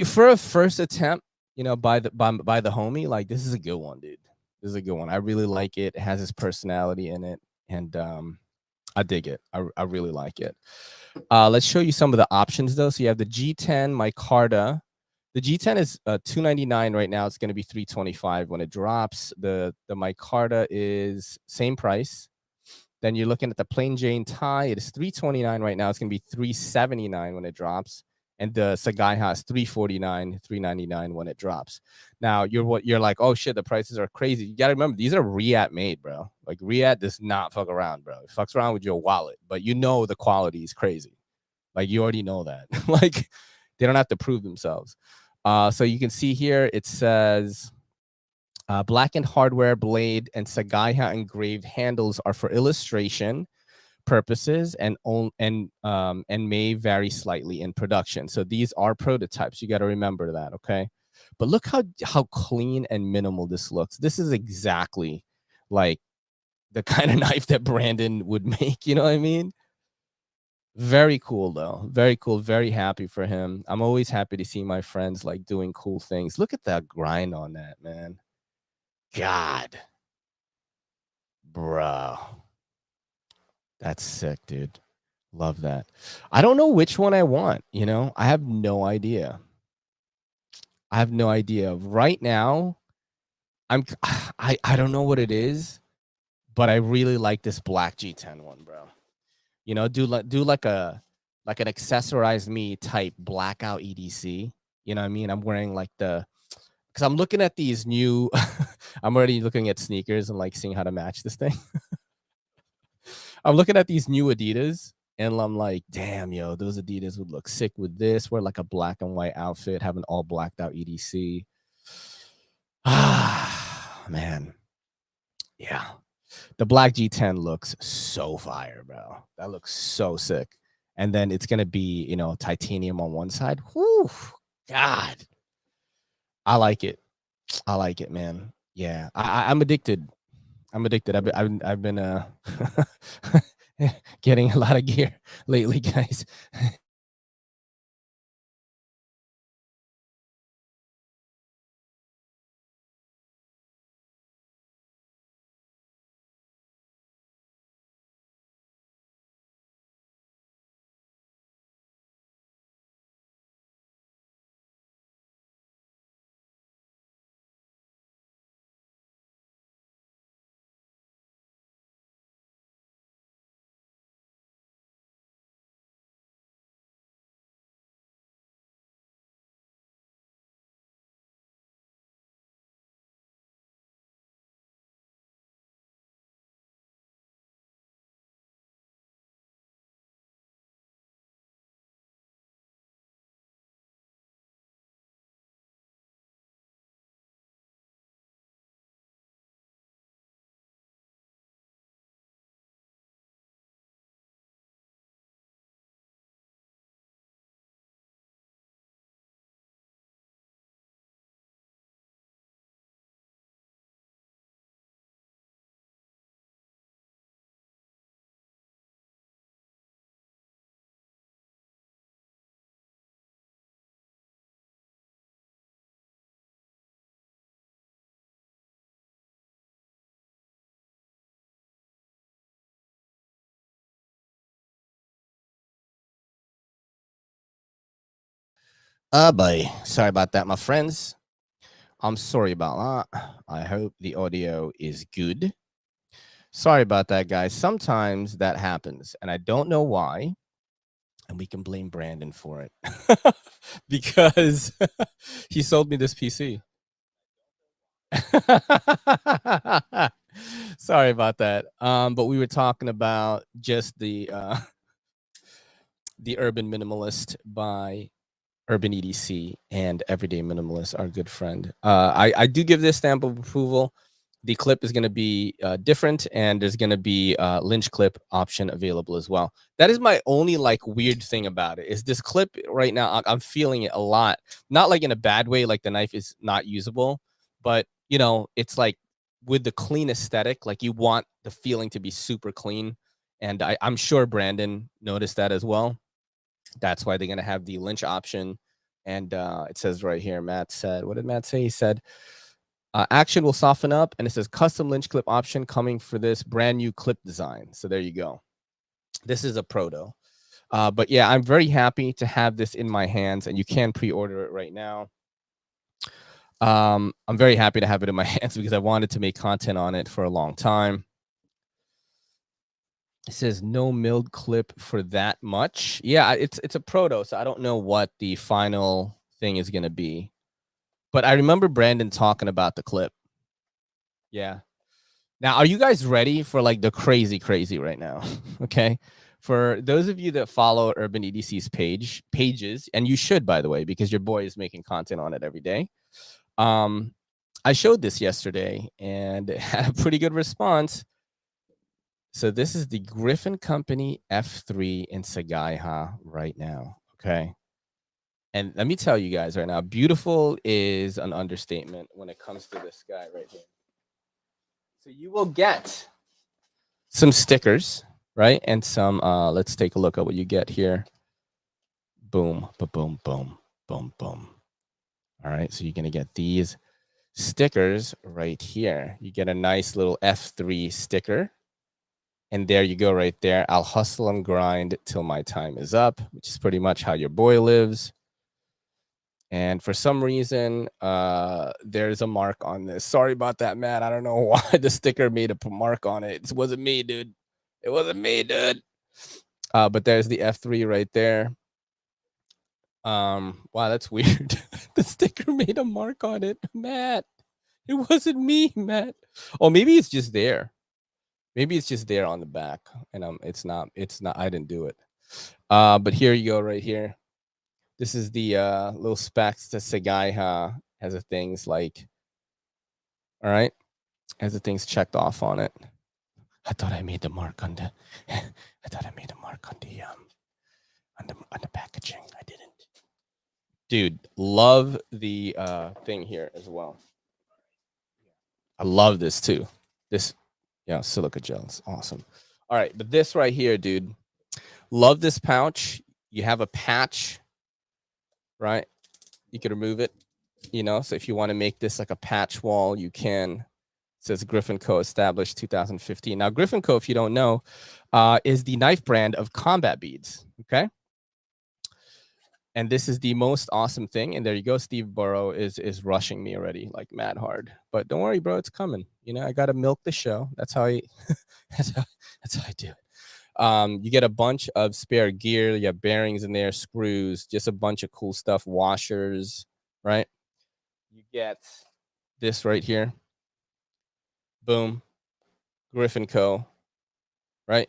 For a first attempt, you know, by the homie, like, this is a good one, dude. This is a good one. I really like it. It has his personality in it, and I dig it. I really like it. Let's show you some of the options though. So you have the G10 micarta. The G10 is $299 right now. It's going to be $325 when it drops. The micarta is same price. Then you're looking at the plain Jane tie. It is $329 right now. It's going to be $379 when it drops. And the Sagaiha is $349, $399 when it drops. Now you're like, oh shit, the prices are crazy. You gotta remember, these are Riyadh made, bro. Like, Riyadh does not fuck around, bro. It fucks around with your wallet, but you know the quality is crazy. Like, you already know that. Like, they don't have to prove themselves. So you can see here it says blackened hardware blade and Sagaiha engraved handles are for illustration purposes and may vary slightly in production. So these are prototypes. You got to remember that, okay? But look how clean and minimal this looks. This is exactly like the kind of knife that Brandon would make. You know what I mean? Very cool though. Very cool. Very happy for him. I'm always happy to see my friends like doing cool things. Look at that grind on that, man. God, bro. That's sick, dude. Love that. I don't know which one I want, you know? I have no idea. I have no idea. Right now, I don't know what it is, but I really like this black G10 one, bro. You know, do like an accessorized me type blackout EDC. You know what I mean? I'm wearing like because I'm looking at these new I'm already looking at sneakers and like seeing how to match this thing. I'm looking at these new Adidas and I'm like, damn, yo, those Adidas would look sick with this. Wear like a black and white outfit, have an all blacked out EDC. Ah, man. Yeah. The black G10 looks so fire, bro. That looks so sick. And then it's going to be, you know, titanium on one side. Whew, God. I like it. I like it, man. Yeah. I'm addicted. I'm addicted. I've been getting a lot of gear lately, guys. Boy. Sorry about that, my friends. I'm sorry about that. I hope the audio is good. Sorry about that, guys. Sometimes that happens, and I don't know why. and we can blame Brandon for it because he sold me this PC. Sorry about that. But we were talking about just the Urban Minimalist by Urban EDC and Everyday Minimalist, our good friend. I do give this stamp of approval. The clip is going to be different, and there's going to be a lynch clip option available as well. That is my only like weird thing about it, is this clip right now. I'm feeling it a lot, not like in a bad way, like the knife is not usable, but you know, it's like with the clean aesthetic, like you want the feeling to be super clean. And I'm sure Brandon noticed that as well. That's why they're going to have the lynch option. And it says right here, Matt said, what did Matt say? He said, action will soften up, and it says custom lynch clip option coming for this brand new clip design. So there you go. This is a proto. But yeah, I'm very happy to have this in my hands, and you can pre-order it right now. I'm very happy to have it in my hands because I wanted to make content on it for a long time. It says no milled clip for that much. Yeah, it's a proto, so I don't know what the final thing is going to be. But I remember Brandon talking about the clip. Yeah. Now, are you guys ready for like the crazy right now? Okay. For those of you that follow Urban EDC's pages, and you should, by the way, because your boy is making content on it every day. I showed this yesterday and it had a pretty good response. So this is the Griffin Company F3 in Sagaiha right now. Okay. And let me tell you guys right now, beautiful is an understatement when it comes to this guy right here. So you will get some stickers, right? And some, let's take a look at what you get here. Boom, boom, boom, boom, boom. All right. So you're going to get these stickers right here. You get a nice little F3 sticker. And there you go right there. I'll hustle and grind till my time is up, which is pretty much how your boy lives. And for some reason, there's a mark on this. Sorry about that, Matt. I don't know why the sticker made a mark on it. It wasn't me, dude. It wasn't me, dude. But there's the F3 right there. Wow, that's weird. The sticker made a mark on it, Matt. It wasn't me, Matt. Oh, maybe it's just there. Maybe it's just there on the back, and it's not. I didn't do it. But here you go, right here. This is the little specs to Sagaiha has the things like, all right, has the things checked off on it. I thought I made the mark on the. I thought I made a mark on the packaging. I didn't. Dude, love the thing here as well. I love this too. This, yeah, silica gel. It's awesome. All right, but this right here, dude. Love this pouch. You have a patch, right? You can remove it, you know. So if you want to make this like a patch wall, you can. It says Griffin Co. established 2015. Now, Griffin Co., if you don't know, is the knife brand of combat beads. Okay. And this is the most awesome thing. And there you go. Steve Burrow is rushing me already, like mad hard. But don't worry, bro. It's coming. You know, I got to milk the show. That's how I, that's how I do it. You get a bunch of spare gear. You have bearings in there, screws, just a bunch of cool stuff, washers, right? You get this right here. Boom. Griffin Co. Right?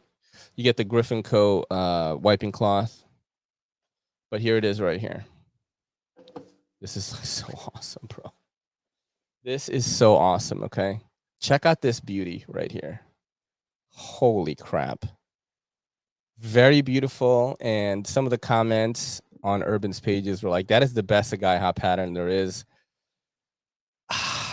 You get the Griffin Co. Wiping cloth. But here it is right here. This is so awesome, bro. This is so awesome, okay? Check out this beauty right here. Holy crap. Very beautiful. And some of the comments on Urban's pages were like, that is the best Sagaiha pattern there is.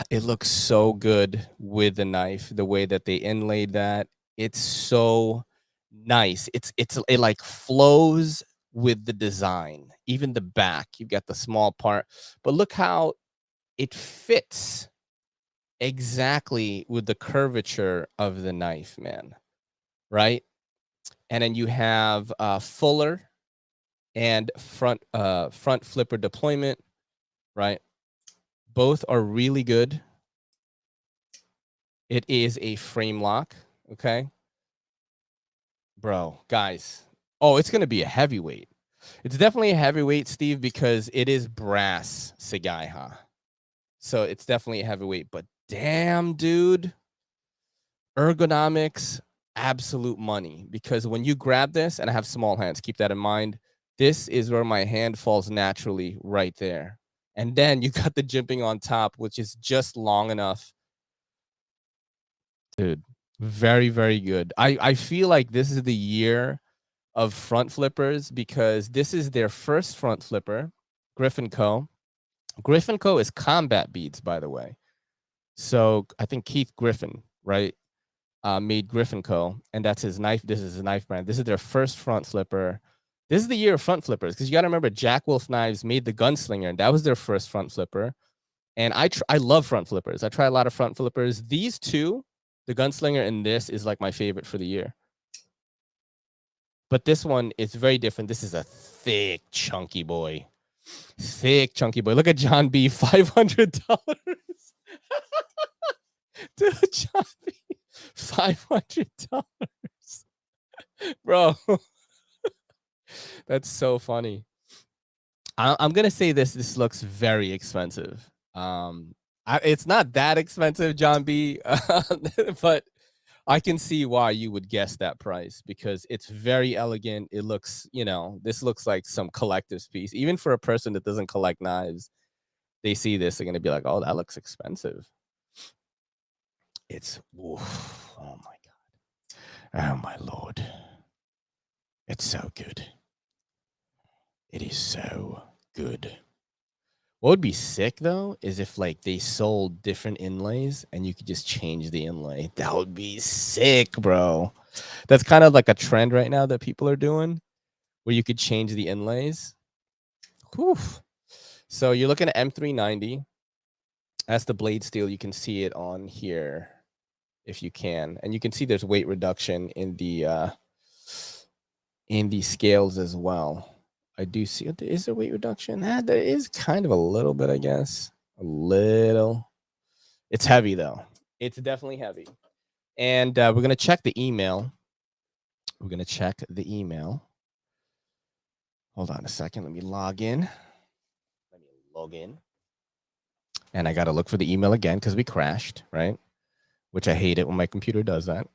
It looks so good with the knife, the way that they inlaid that. It's so nice. It like flows with the design. Even the back, you got the small part. But look how it fits exactly with the curvature of the knife, man. Right? And then you have fuller and front flipper deployment, right? Both are really good. It is a frame lock, okay? Bro, guys. Oh, it's going to be a heavyweight. It's definitely a heavyweight, Steve, because it is brass Sagaiha. So it's definitely a heavyweight, but damn, dude. Ergonomics, absolute money. Because when you grab this, and I have small hands, keep that in mind, this is where my hand falls naturally right there. And then you got the jimping on top, which is just long enough. Dude, very, very good. I feel like this is the year of front flippers because this is their first front flipper, Griffin Co. Griffin Co. is combat beads, by the way. So I think Keith Griffin, right, made Griffin Co. And that's his knife. This is his knife brand. This is their first front flipper. This is the year of front flippers because you got to remember Jack Wolf Knives made the Gunslinger, and that was their first front flipper. And I love front flippers. I try a lot of front flippers. These two, the Gunslinger and this, is like my favorite for the year. But this one is very different. This is a thick, chunky boy. Thick, chunky boy. Look at John B. $500. Dude, John B. $500. Bro. That's so funny. I'm going to say this looks very expensive. It's not that expensive, John B. But I can see why you would guess that price because it's very elegant. It looks, this looks like some collector's piece. Even for a person that doesn't collect knives, they see this, they're going to be like, oh, that looks expensive. It's, oof, oh my God. Oh my Lord. It's so good. It is so good. What would be sick though is if like they sold different inlays and you could just change the inlay. That would be sick, bro. That's kind of like a trend right now that people are doing where you could change the inlays. Whew. So you're looking at M390. That's the blade steel. You can see it on here if you can. And you can see there's weight reduction in the scales as well. I do see, is there weight reduction? There is kind of a little bit, I guess. A little. It's heavy, though. It's definitely heavy. And we're going to check the email. We're going to check the email. Hold on a second. Let me log in. Let me log in. And I got to look for the email again because we crashed, right? Which I hate it when my computer does that.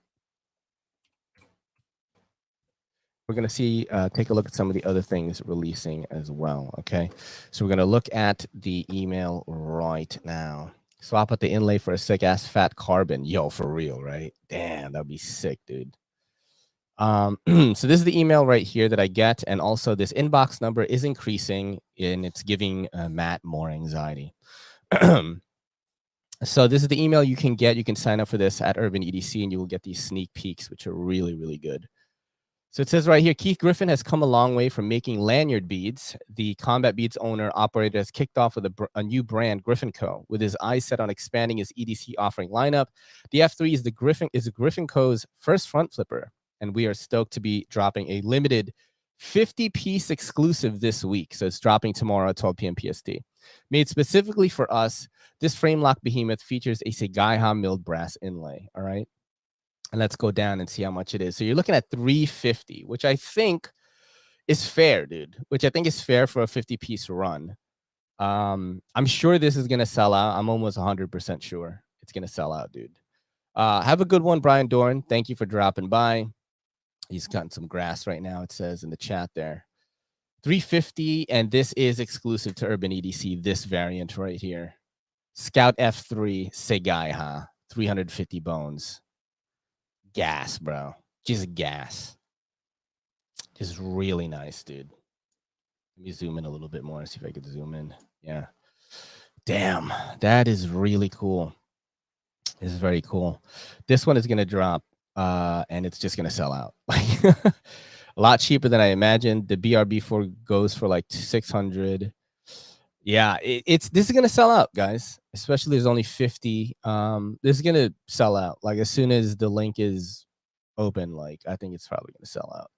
We're going to see, take a look at some of the other things releasing as well, okay? So we're going to look at the email right now. Swap out the inlay for a sick-ass fat carbon. Yo, for real, right? Damn, that'd be sick, dude. So this is the email right here that I get, and also this inbox number is increasing, and it's giving Matt more anxiety. So this is the email you can get. You can sign up for this at Urban EDC, and you will get these sneak peeks, which are really, really good. So it says right here, Keith Griffin has come a long way from making lanyard beads. The combat beads owner operator has kicked off with a new brand, Griffin Co., with his eyes set on expanding his EDC offering lineup. The F3 is Griffin Co.'s first front flipper, and we are stoked to be dropping a limited 50-piece exclusive this week. So it's dropping tomorrow at 12 p.m. PST. Made specifically for us, this frame lock behemoth features a Sagaiha milled brass inlay. All right. And let's go down and see how much it is. So you're looking at $350, which I think is fair, dude. Which I think is fair for a 50-piece run. I'm sure this is gonna sell out. I'm almost 100% sure it's gonna sell out, dude. Have a good one, Brian Dorn. Thank you for dropping by. He's cutting some grass right now. It says in the chat there. $350, and this is exclusive to Urban EDC. This variant right here, Scout F3 Sagaiha, 350 bones. Gas, bro. Just gas. Just really nice, dude. Let me zoom in a little bit more, see if I could zoom in. Yeah. Damn, that is really cool. This is very cool. This one is going to drop, and it's just going to sell out. A lot cheaper than I imagined. The BRB4 goes for like 600. Yeah, this is going to sell out, guys. Especially there's only 50. This is going to sell out. Like as soon as the link is open, like I think it's probably going to sell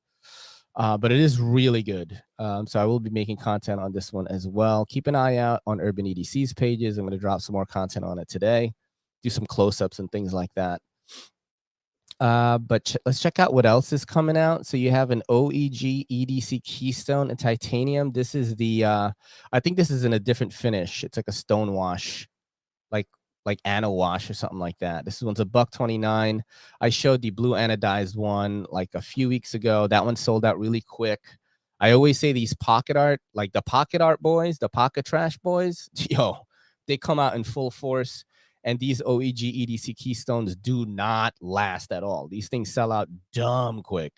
out. But it is really good. So I will be making content on this one as well. Keep an eye out on Urban EDC's pages. I'm going to drop some more content on it today. Do some close-ups and things like that. But let's check out what else is coming out. So you have an OEG EDC Keystone in titanium. This is the I think this is in a different finish. It's like a stone wash, like Anna wash or something like that. This one's $129. I showed the blue anodized one like a few weeks ago. That one sold out really quick. I always say these pocket art, like the pocket art boys, the pocket trash boys, yo, they come out in full force. And these OEG EDC Keystones do not last at all. These things sell out dumb quick.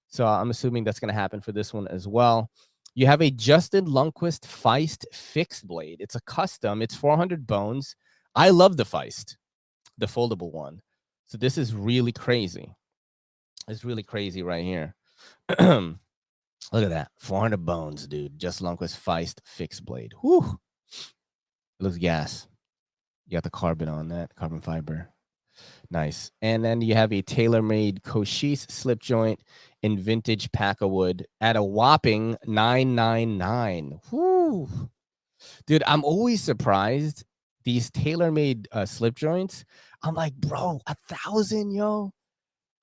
So I'm assuming that's going to happen for this one as well. You have a Justin Lundquist Feist fixed blade. It's a custom. It's 400 bones. I love the Feist, the foldable one. So this is really crazy. It's really crazy right here. Look at that. 400 bones, dude. Just Lundquist Feist fixed blade. Whew. It looks gas. You got the carbon on that, carbon fiber. Nice. And then you have a tailor-made Cochise slip joint in vintage Packawood at a whopping $999. Whoo. Dude, I'm always surprised. These tailor-made slip joints. I'm like, bro, 1,000, yo.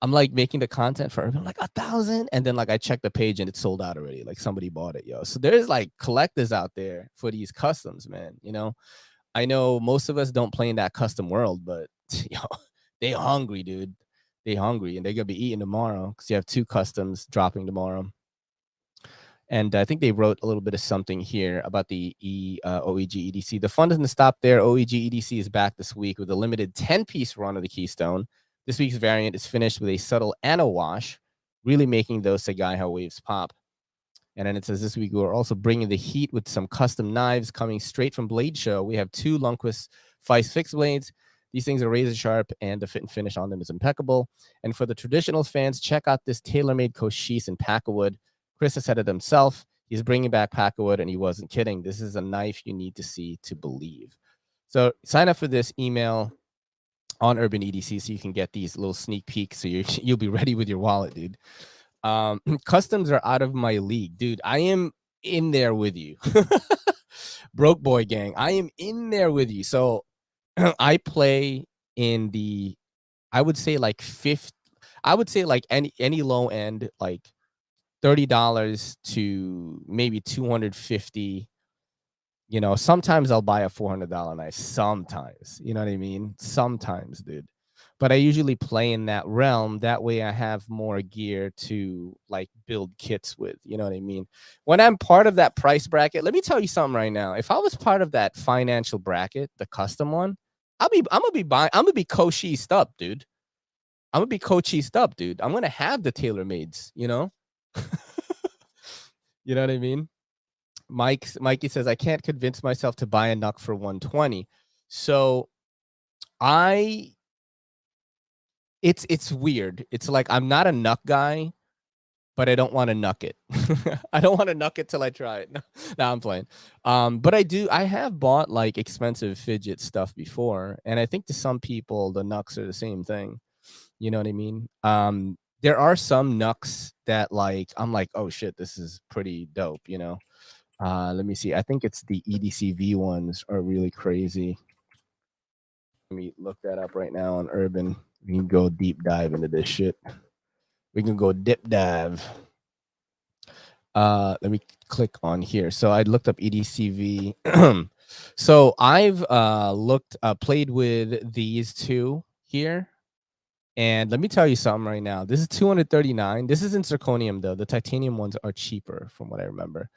I'm like making the content for Urban, like 1,000. And then like I check the page and it's sold out already. Like somebody bought it, yo. So there's like collectors out there for these customs, man. You know, I know most of us don't play in that custom world, but yo, they hungry, dude. They hungry, and they're gonna be eating tomorrow because you have 2 customs dropping tomorrow. And I think they wrote a little bit of something here about the OEG EDC. The fun doesn't stop there. OEG EDC is back this week with a limited 10-piece run of the Keystone. This week's variant is finished with a subtle Anna wash, really making those Sagaiha waves pop. And then it says this week we're also bringing the heat with some custom knives coming straight from Blade Show. We have 2 Lundquist Feist fixed blades. These things are razor sharp, and the fit and finish on them is impeccable. And for the traditional fans, check out this tailor-made Cochise in Packawood. Chris has said it himself. He's bringing back Packawood, and he wasn't kidding. This is a knife you need to see to believe. So sign up for this email on Urban EDC so you can get these little sneak peeks so you'll be ready with your wallet, dude. Customs are out of my league, dude. I am in there with you. Broke boy gang, I am in there with you. So I play in the, I would say like any low end, like $30 to maybe $250. You know, sometimes I'll buy a $400 knife. Sometimes, you know what I mean? Sometimes, dude. But I usually play in that realm. That way I have more gear to like build kits with. You know what I mean? When I'm part of that price bracket, let me tell you something right now. If I was part of that financial bracket, the custom one, I'm gonna be Cochise up, dude. I'm gonna be Cochise up, dude. I'm gonna have the tailor-mades, you know? You know what I mean? Mikey says, I can't convince myself to buy a Nuck for 120. So it's weird. It's like I'm not a Nuck guy, but I don't want to Nuck it. I don't want to Nuck it till I try it. No, I'm playing. But I have bought like expensive fidget stuff before, and I think to some people the Nucks are the same thing. You know what I mean? There are some Nucks that like I'm like, oh shit, this is pretty dope, you know. Let me see. I think it's the EDCV ones are really crazy. Let me look that up right now on Urban. We can go deep dive into this shit. We can go dip dive. Let me click on here. So I looked up EDCV. So I've played with these 2 here. And let me tell you something right now. This is $239. This is in zirconium though. The titanium ones are cheaper from what I remember.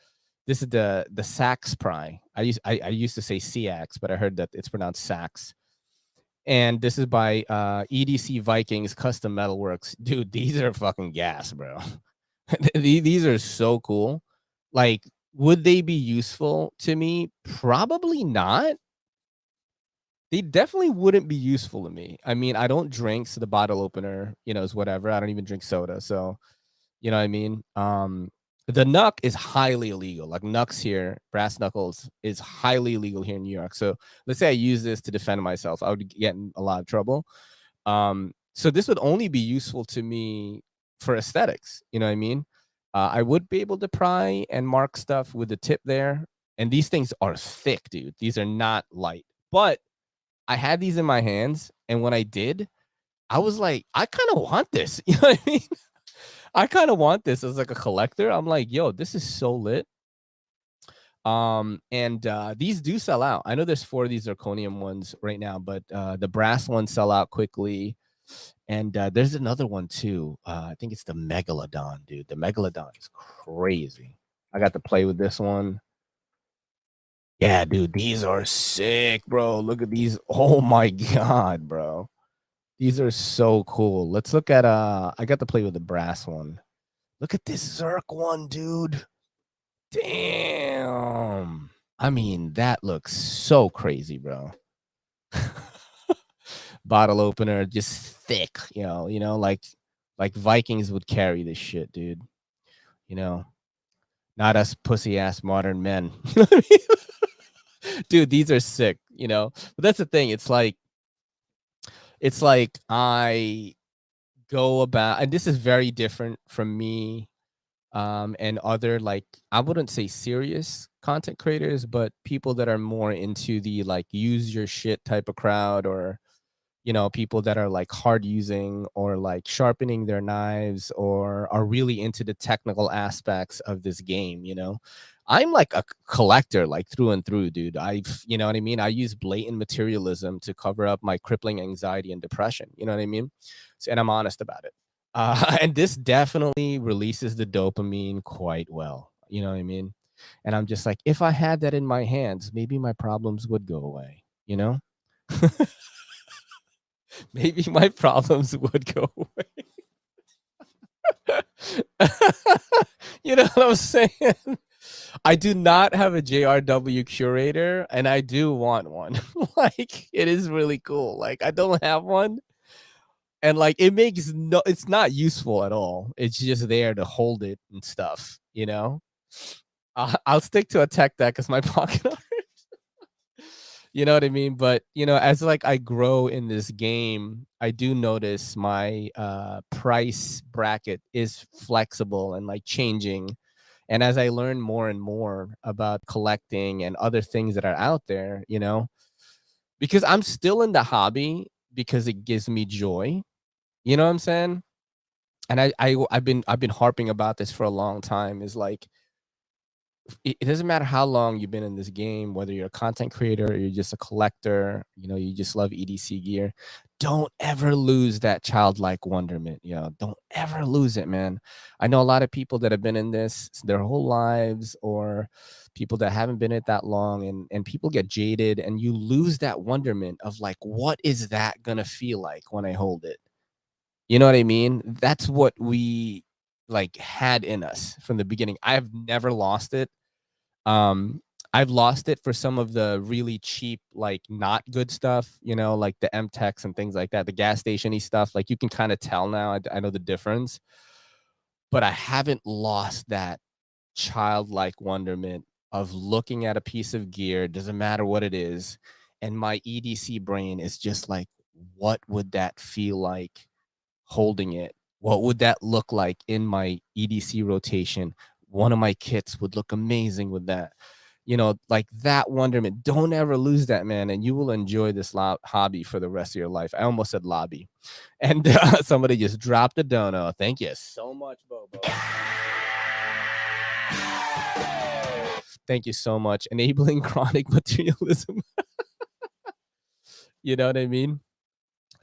This is the Sax Pry. I used to say Seax, but I heard that it's pronounced Sax. And this is by EDC Vikings Custom Metalworks. Dude, these are fucking gas, bro. These are so cool. Like, would they be useful to me? Probably not. They definitely wouldn't be useful to me. I mean, I don't drink, so the bottle opener, you know, is whatever. I don't even drink soda, so you know what I mean? The Nuck is highly illegal. Like Nucks here, brass knuckles is highly illegal here in New York. So let's say I use this to defend myself, I would get in a lot of trouble. So this would only be useful to me for aesthetics. You know what I mean? I would be able to pry and mark stuff with the tip there. And these things are thick, dude. These are not light. But I had these in my hands, and when I did, I was like, I kind of want this. You know what I mean? I kind of want this as like a collector. I'm like, yo, this is so lit. And these do sell out. I know there's 4 of these zirconium ones right now, but the brass ones sell out quickly. And there's another one too. I think it's the Megalodon, dude. The Megalodon is crazy. I got to play with this one. Yeah, dude, these are sick, bro. Look at these. Oh my god, bro. These are so cool. Let's look at I got to play with the brass one. Look at this Zerk one, dude. Damn. I mean, that looks so crazy, bro. Bottle opener, just thick, like Vikings would carry this shit, dude. You know, not us pussy ass modern men. You know what I mean? Dude, these are sick, But that's the thing. It's like I go about, and this is very different from me and other, like, I wouldn't say serious content creators, but people that are more into the like use your shit type of crowd, or people that are like hard using or like sharpening their knives or are really into the technical aspects of this game. I'm like a collector, like through and through, dude. You know what I mean? I use blatant materialism to cover up my crippling anxiety and depression. You know what I mean? And I'm honest about it. And this definitely releases the dopamine quite well. You know what I mean? And I'm just like, if I had that in my hands, maybe my problems would go away, maybe my problems would go away. You know what I'm saying? I do not have a JRW curator, and I do want one. Like, it is really cool. Like, I don't have one. And like, it's not useful at all. It's just there to hold it and stuff, I'll stick to a tech deck as my pocket art. You know what I mean? But as like I grow in this game, I do notice my price bracket is flexible and like changing. And as I learn more and more about collecting and other things that are out there, because I'm still in the hobby because it gives me joy. You know what I'm saying? And I've been harping about this for a long time, is like, it doesn't matter how long you've been in this game, whether you're a content creator or you're just a collector, you just love EDC gear. Don't ever lose that childlike wonderment. Don't ever lose it, man. I know a lot of people that have been in this their whole lives, or people that haven't been in it that long, and people get jaded, and you lose that wonderment of like, what is that gonna feel like when I hold it? You know what I mean? That's what we like had in us from the beginning. I've never lost it. um, I've lost it for some of the really cheap, like not good stuff, like the M-Techs and things like that, the gas station-y stuff. Like, you can kind of tell now. I know the difference, but I haven't lost that childlike wonderment of looking at a piece of gear, doesn't matter what it is, and my EDC brain is just like, what would that feel like holding it? What would that look like in my EDC rotation? One of my kits would look amazing with that. Like that wonderment. Don't ever lose that, man, and you will enjoy this hobby for the rest of your life. I almost said lobby. And somebody just dropped a dono. Thank you so much, Bobo. Thank you so much. Enabling chronic materialism. You know what I mean?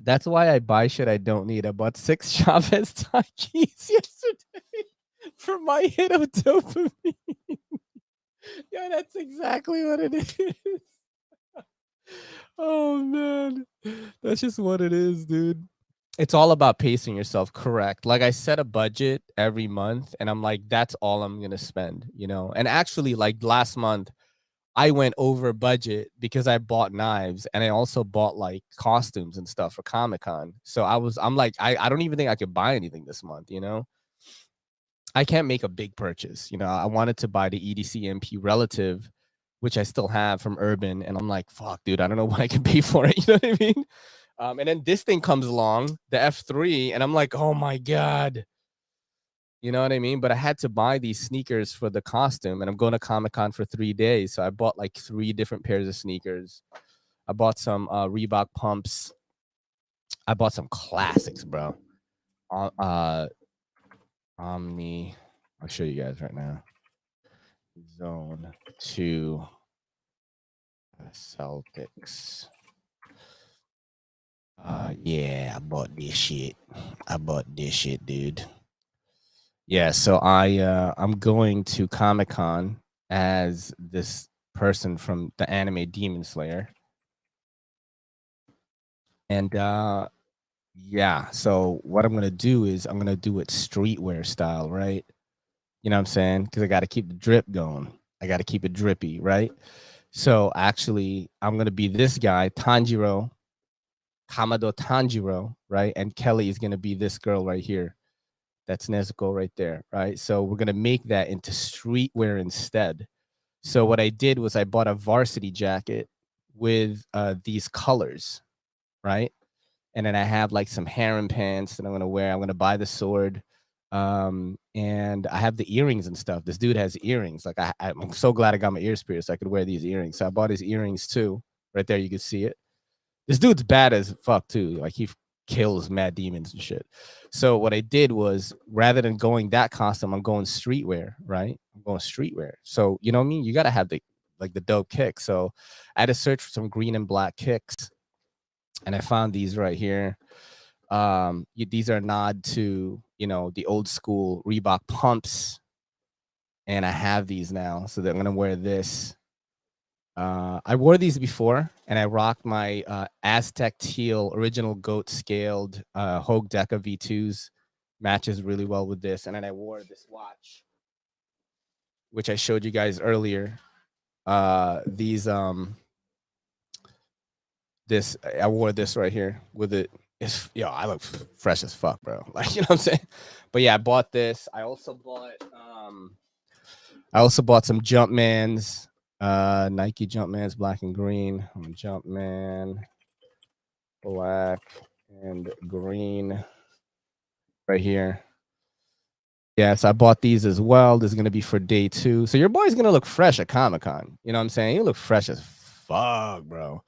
That's why I buy shit I don't need. I bought 6 Chavez tie keys yesterday for my hit of dopamine. Yeah, that's exactly what it is. Oh man, that's just what it is, dude. It's all about pacing yourself, correct? Like, I set a budget every month, and I'm like, that's all I'm gonna spend, And actually, like last month, I went over budget because I bought knives, and I also bought like costumes and stuff for Comic-Con. So I'm like, I don't even think I could buy anything this month, I can't make a big purchase. I wanted to buy the EDC MP Relative, which I still have from Urban, and I'm like, fuck, dude, I don't know what I can pay for it. You know what I mean? And then this thing comes along, the F3, and I'm like, oh my God. You know what I mean? But I had to buy these sneakers for the costume, and I'm going to Comic-Con for 3 days. So I bought like 3 different pairs of sneakers. I bought some Reebok pumps. I bought some classics, bro. Omni. I'll show you guys right now. Zone 2 Celtics. Yeah, I bought this shit. Dude. Yeah, so I'm going to Comic-Con as this person from the anime Demon Slayer. And yeah, so what I'm gonna do is I'm gonna do it streetwear style, right? You know what I'm saying? Because I got to keep the drip going. I got to keep it drippy, right? So actually, I'm gonna be this guy, Tanjiro, Kamado Tanjiro, right? And Kelly is gonna be this girl right here. That's Nezuko right there, right? So we're gonna make that into streetwear instead. So what I did was I bought a varsity jacket with these colors, right? And then I have like some harem pants that I'm gonna wear. I'm gonna buy the sword, and I have the earrings and stuff. This dude has earrings. Like I'm so glad I got my ears pierced so I could wear these earrings. So I bought his earrings too. Right there, you can see it. This dude's bad as fuck too. Like he kills mad demons and shit. So what I did was rather than going that costume, I'm going streetwear, right? I'm going streetwear. So you know what I mean? You gotta have the dope kicks. So I had to search for some green and black kicks, and I found these right here. These are a nod to, you know, the old school Reebok pumps, and I have these now, so that I'm gonna wear this. I wore these before, and I rocked my Aztec teal original goat scaled Hogue Deca V2s. Matches really well with this, and then I wore this watch, which I showed you guys earlier. These this I wore this right here with it. It's I look fresh as fuck, bro. Like, you know what I'm saying? But yeah, I bought this. I also bought some Jumpmans, Nike Jumpmans, black and green. Jumpman, black and green, right here. Yes, I bought these as well. This is gonna be for day 2. So your boy's gonna look fresh at Comic-Con. You know what I'm saying? You look fresh as fuck, bro.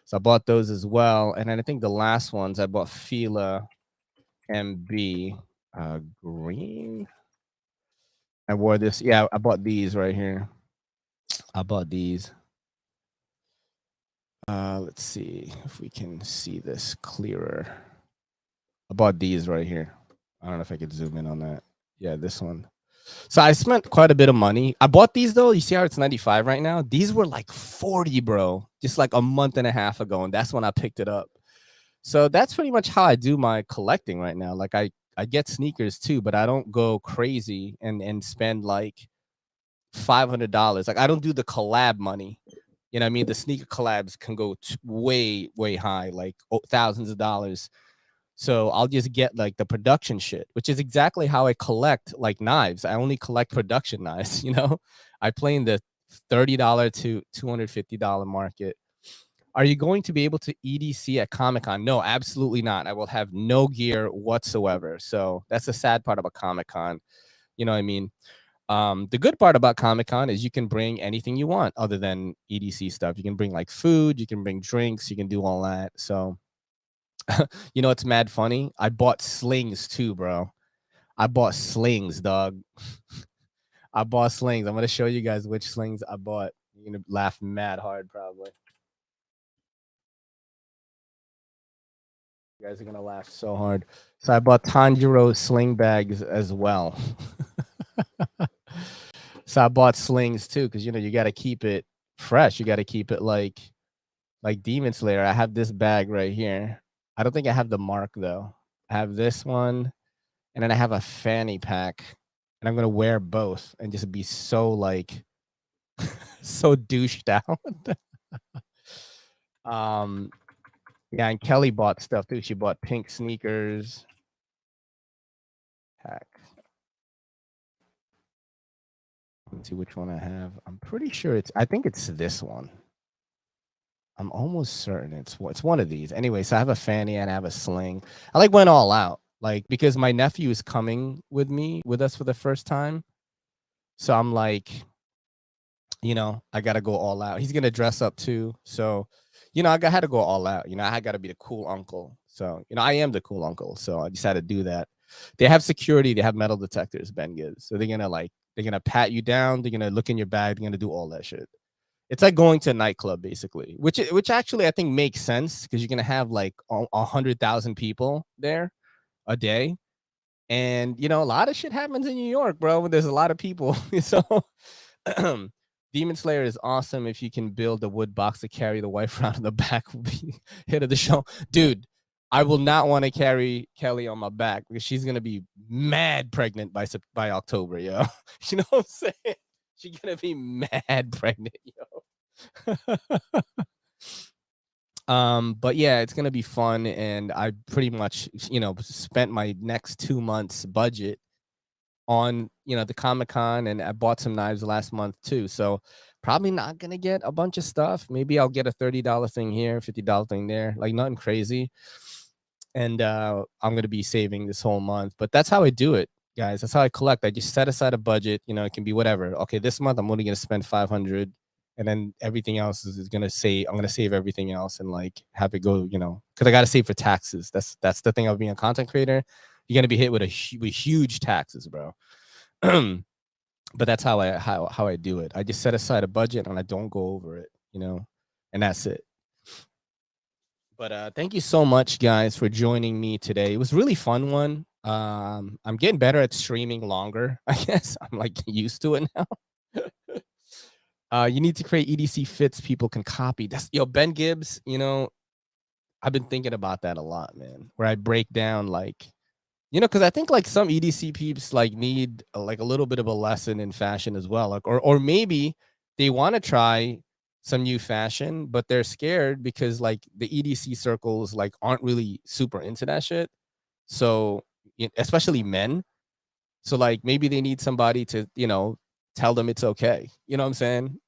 So I bought those as well. And then I think the last ones I bought Fila MB green. I wore this. Yeah, I bought these right here. I bought these. Let's see if we can see this clearer. I bought these right here. I don't know if I could zoom in on that. Yeah, this one. So I spent quite a bit of money. I bought these though. You see how it's 95 right now? These were like 40, bro. Just like a month and a half ago, and that's when I picked it up. So that's pretty much how I do my collecting right now. Like I get sneakers too, but I don't go crazy and spend like $500. Like I don't do the collab money. You know what I mean? The sneaker collabs can go way high, like thousands of dollars. So I'll just get like the production shit, which is exactly how I collect like knives. I only collect production knives, you know? I play in the $30 to $250 market. Are you going to be able to EDC at Comic-Con? No, absolutely not. I will have no gear whatsoever. So that's the sad part about Comic-Con. You know what I mean? The good part about Comic-Con is you can bring anything you want other than EDC stuff. You can bring like food, you can bring drinks, you can do all that. So, you know, it's mad funny. I bought slings too, bro. I bought slings, dog. I bought slings. I'm going to show you guys which slings I bought. You're going to laugh mad hard, probably. You guys are going to laugh so hard. So I bought Tanjiro sling bags as well. So I bought slings too, because, you know, you got to keep it fresh. You got to keep it like Demon Slayer. I have this bag right here. I don't think I have the mark though. I have this one, and then I have a fanny pack, and I'm gonna wear both and just be so like so douched out. Yeah, and Kelly bought stuff too. She bought pink sneakers. Pack. Let's see which one I have. I'm pretty sure I think it's this one. I'm almost certain it's one of these. Anyway, so I have a fanny and I have a sling. I like went all out, like because my nephew is coming with us for the first time. So I'm like, you know, I gotta go all out. He's gonna dress up too. So, you know, had to go all out. You know, I gotta be the cool uncle. So, I am the cool uncle. So I decided to do that. They have security. They have metal detectors, Ben gives. So they're gonna pat you down. They're gonna look in your bag. They're gonna do all that shit. It's like going to a nightclub, basically, which actually I think makes sense because you're gonna have like 100,000 people there a day, and a lot of shit happens in New York, bro. There's a lot of people, so Demon Slayer is awesome. If you can build a wood box to carry the wife around in the back, will be hit of the show, dude. I will not want to carry Kelly on my back because she's gonna be mad pregnant by October, yo. You know what I'm saying? She's gonna be mad pregnant, yo. But yeah, it's gonna be fun, and I pretty much, spent my next 2 months budget on, the Comic-Con, and I bought some knives last month too. So probably not gonna get a bunch of stuff. Maybe I'll get a $30 thing here, $50 thing there, like nothing crazy. And I'm gonna be saving this whole month. But that's how I do it, guys. That's how I collect. I just set aside a budget. It can be whatever. Okay, this month I'm only gonna spend 500, and then everything else is gonna save. I'm gonna save everything else and like have it go. Because I gotta save for taxes. That's the thing of being a content creator. You're gonna be hit with with huge taxes, bro. But that's how I do it. I just set aside a budget and I don't go over it, and that's it. But thank you so much, guys, for joining me today. It was a really fun one. I'm getting better at streaming longer. I guess I'm like used to it now. You need to create EDC fits people can copy. That's Ben Gibbs. I've been thinking about that a lot, man. Where I break down like, because I think like some EDC peeps like need like a little bit of a lesson in fashion as well, like or maybe they want to try some new fashion, but they're scared because like the EDC circles like aren't really super into that shit. So especially men. So like maybe they need somebody to tell them it's okay. You know what I'm saying?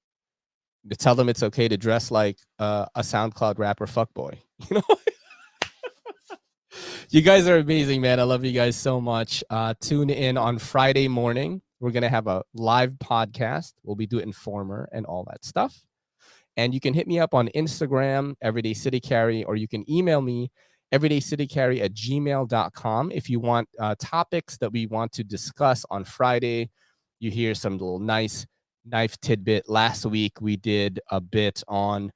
To tell them it's okay to dress like a SoundCloud rapper fuckboy. You know. You guys are amazing, man. I love you guys so much. Tune in on Friday morning. We're going to have a live podcast. We'll be doing Informer and all that stuff. And you can hit me up on Instagram, everydaycitycarry, or you can email me, everydaycitycarry@gmail.com. If you want topics that we want to discuss on Friday, you hear some little nice knife tidbit. Last week, we did a bit on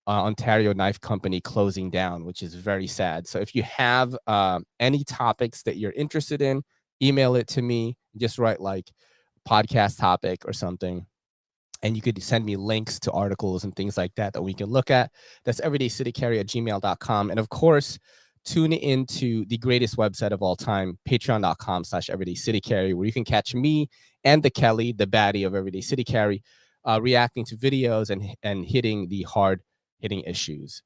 Ontario Knife Company closing down, which is very sad. So if you have any topics that you're interested in, email it to me. Just write like podcast topic or something. And you could send me links to articles and things like that we can look at. That's everydaycitycarry@gmail.com. And of course, tune into the greatest website of all time, patreon.com/everydaycitycarry, where you can catch me and the Kelly, the baddie of Everyday City Carry, reacting to videos and hitting the hard hitting issues.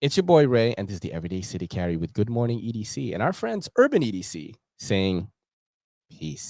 It's your boy Ray, and this is the Everyday City Carry with Good Morning EDC and our friends Urban EDC saying peace.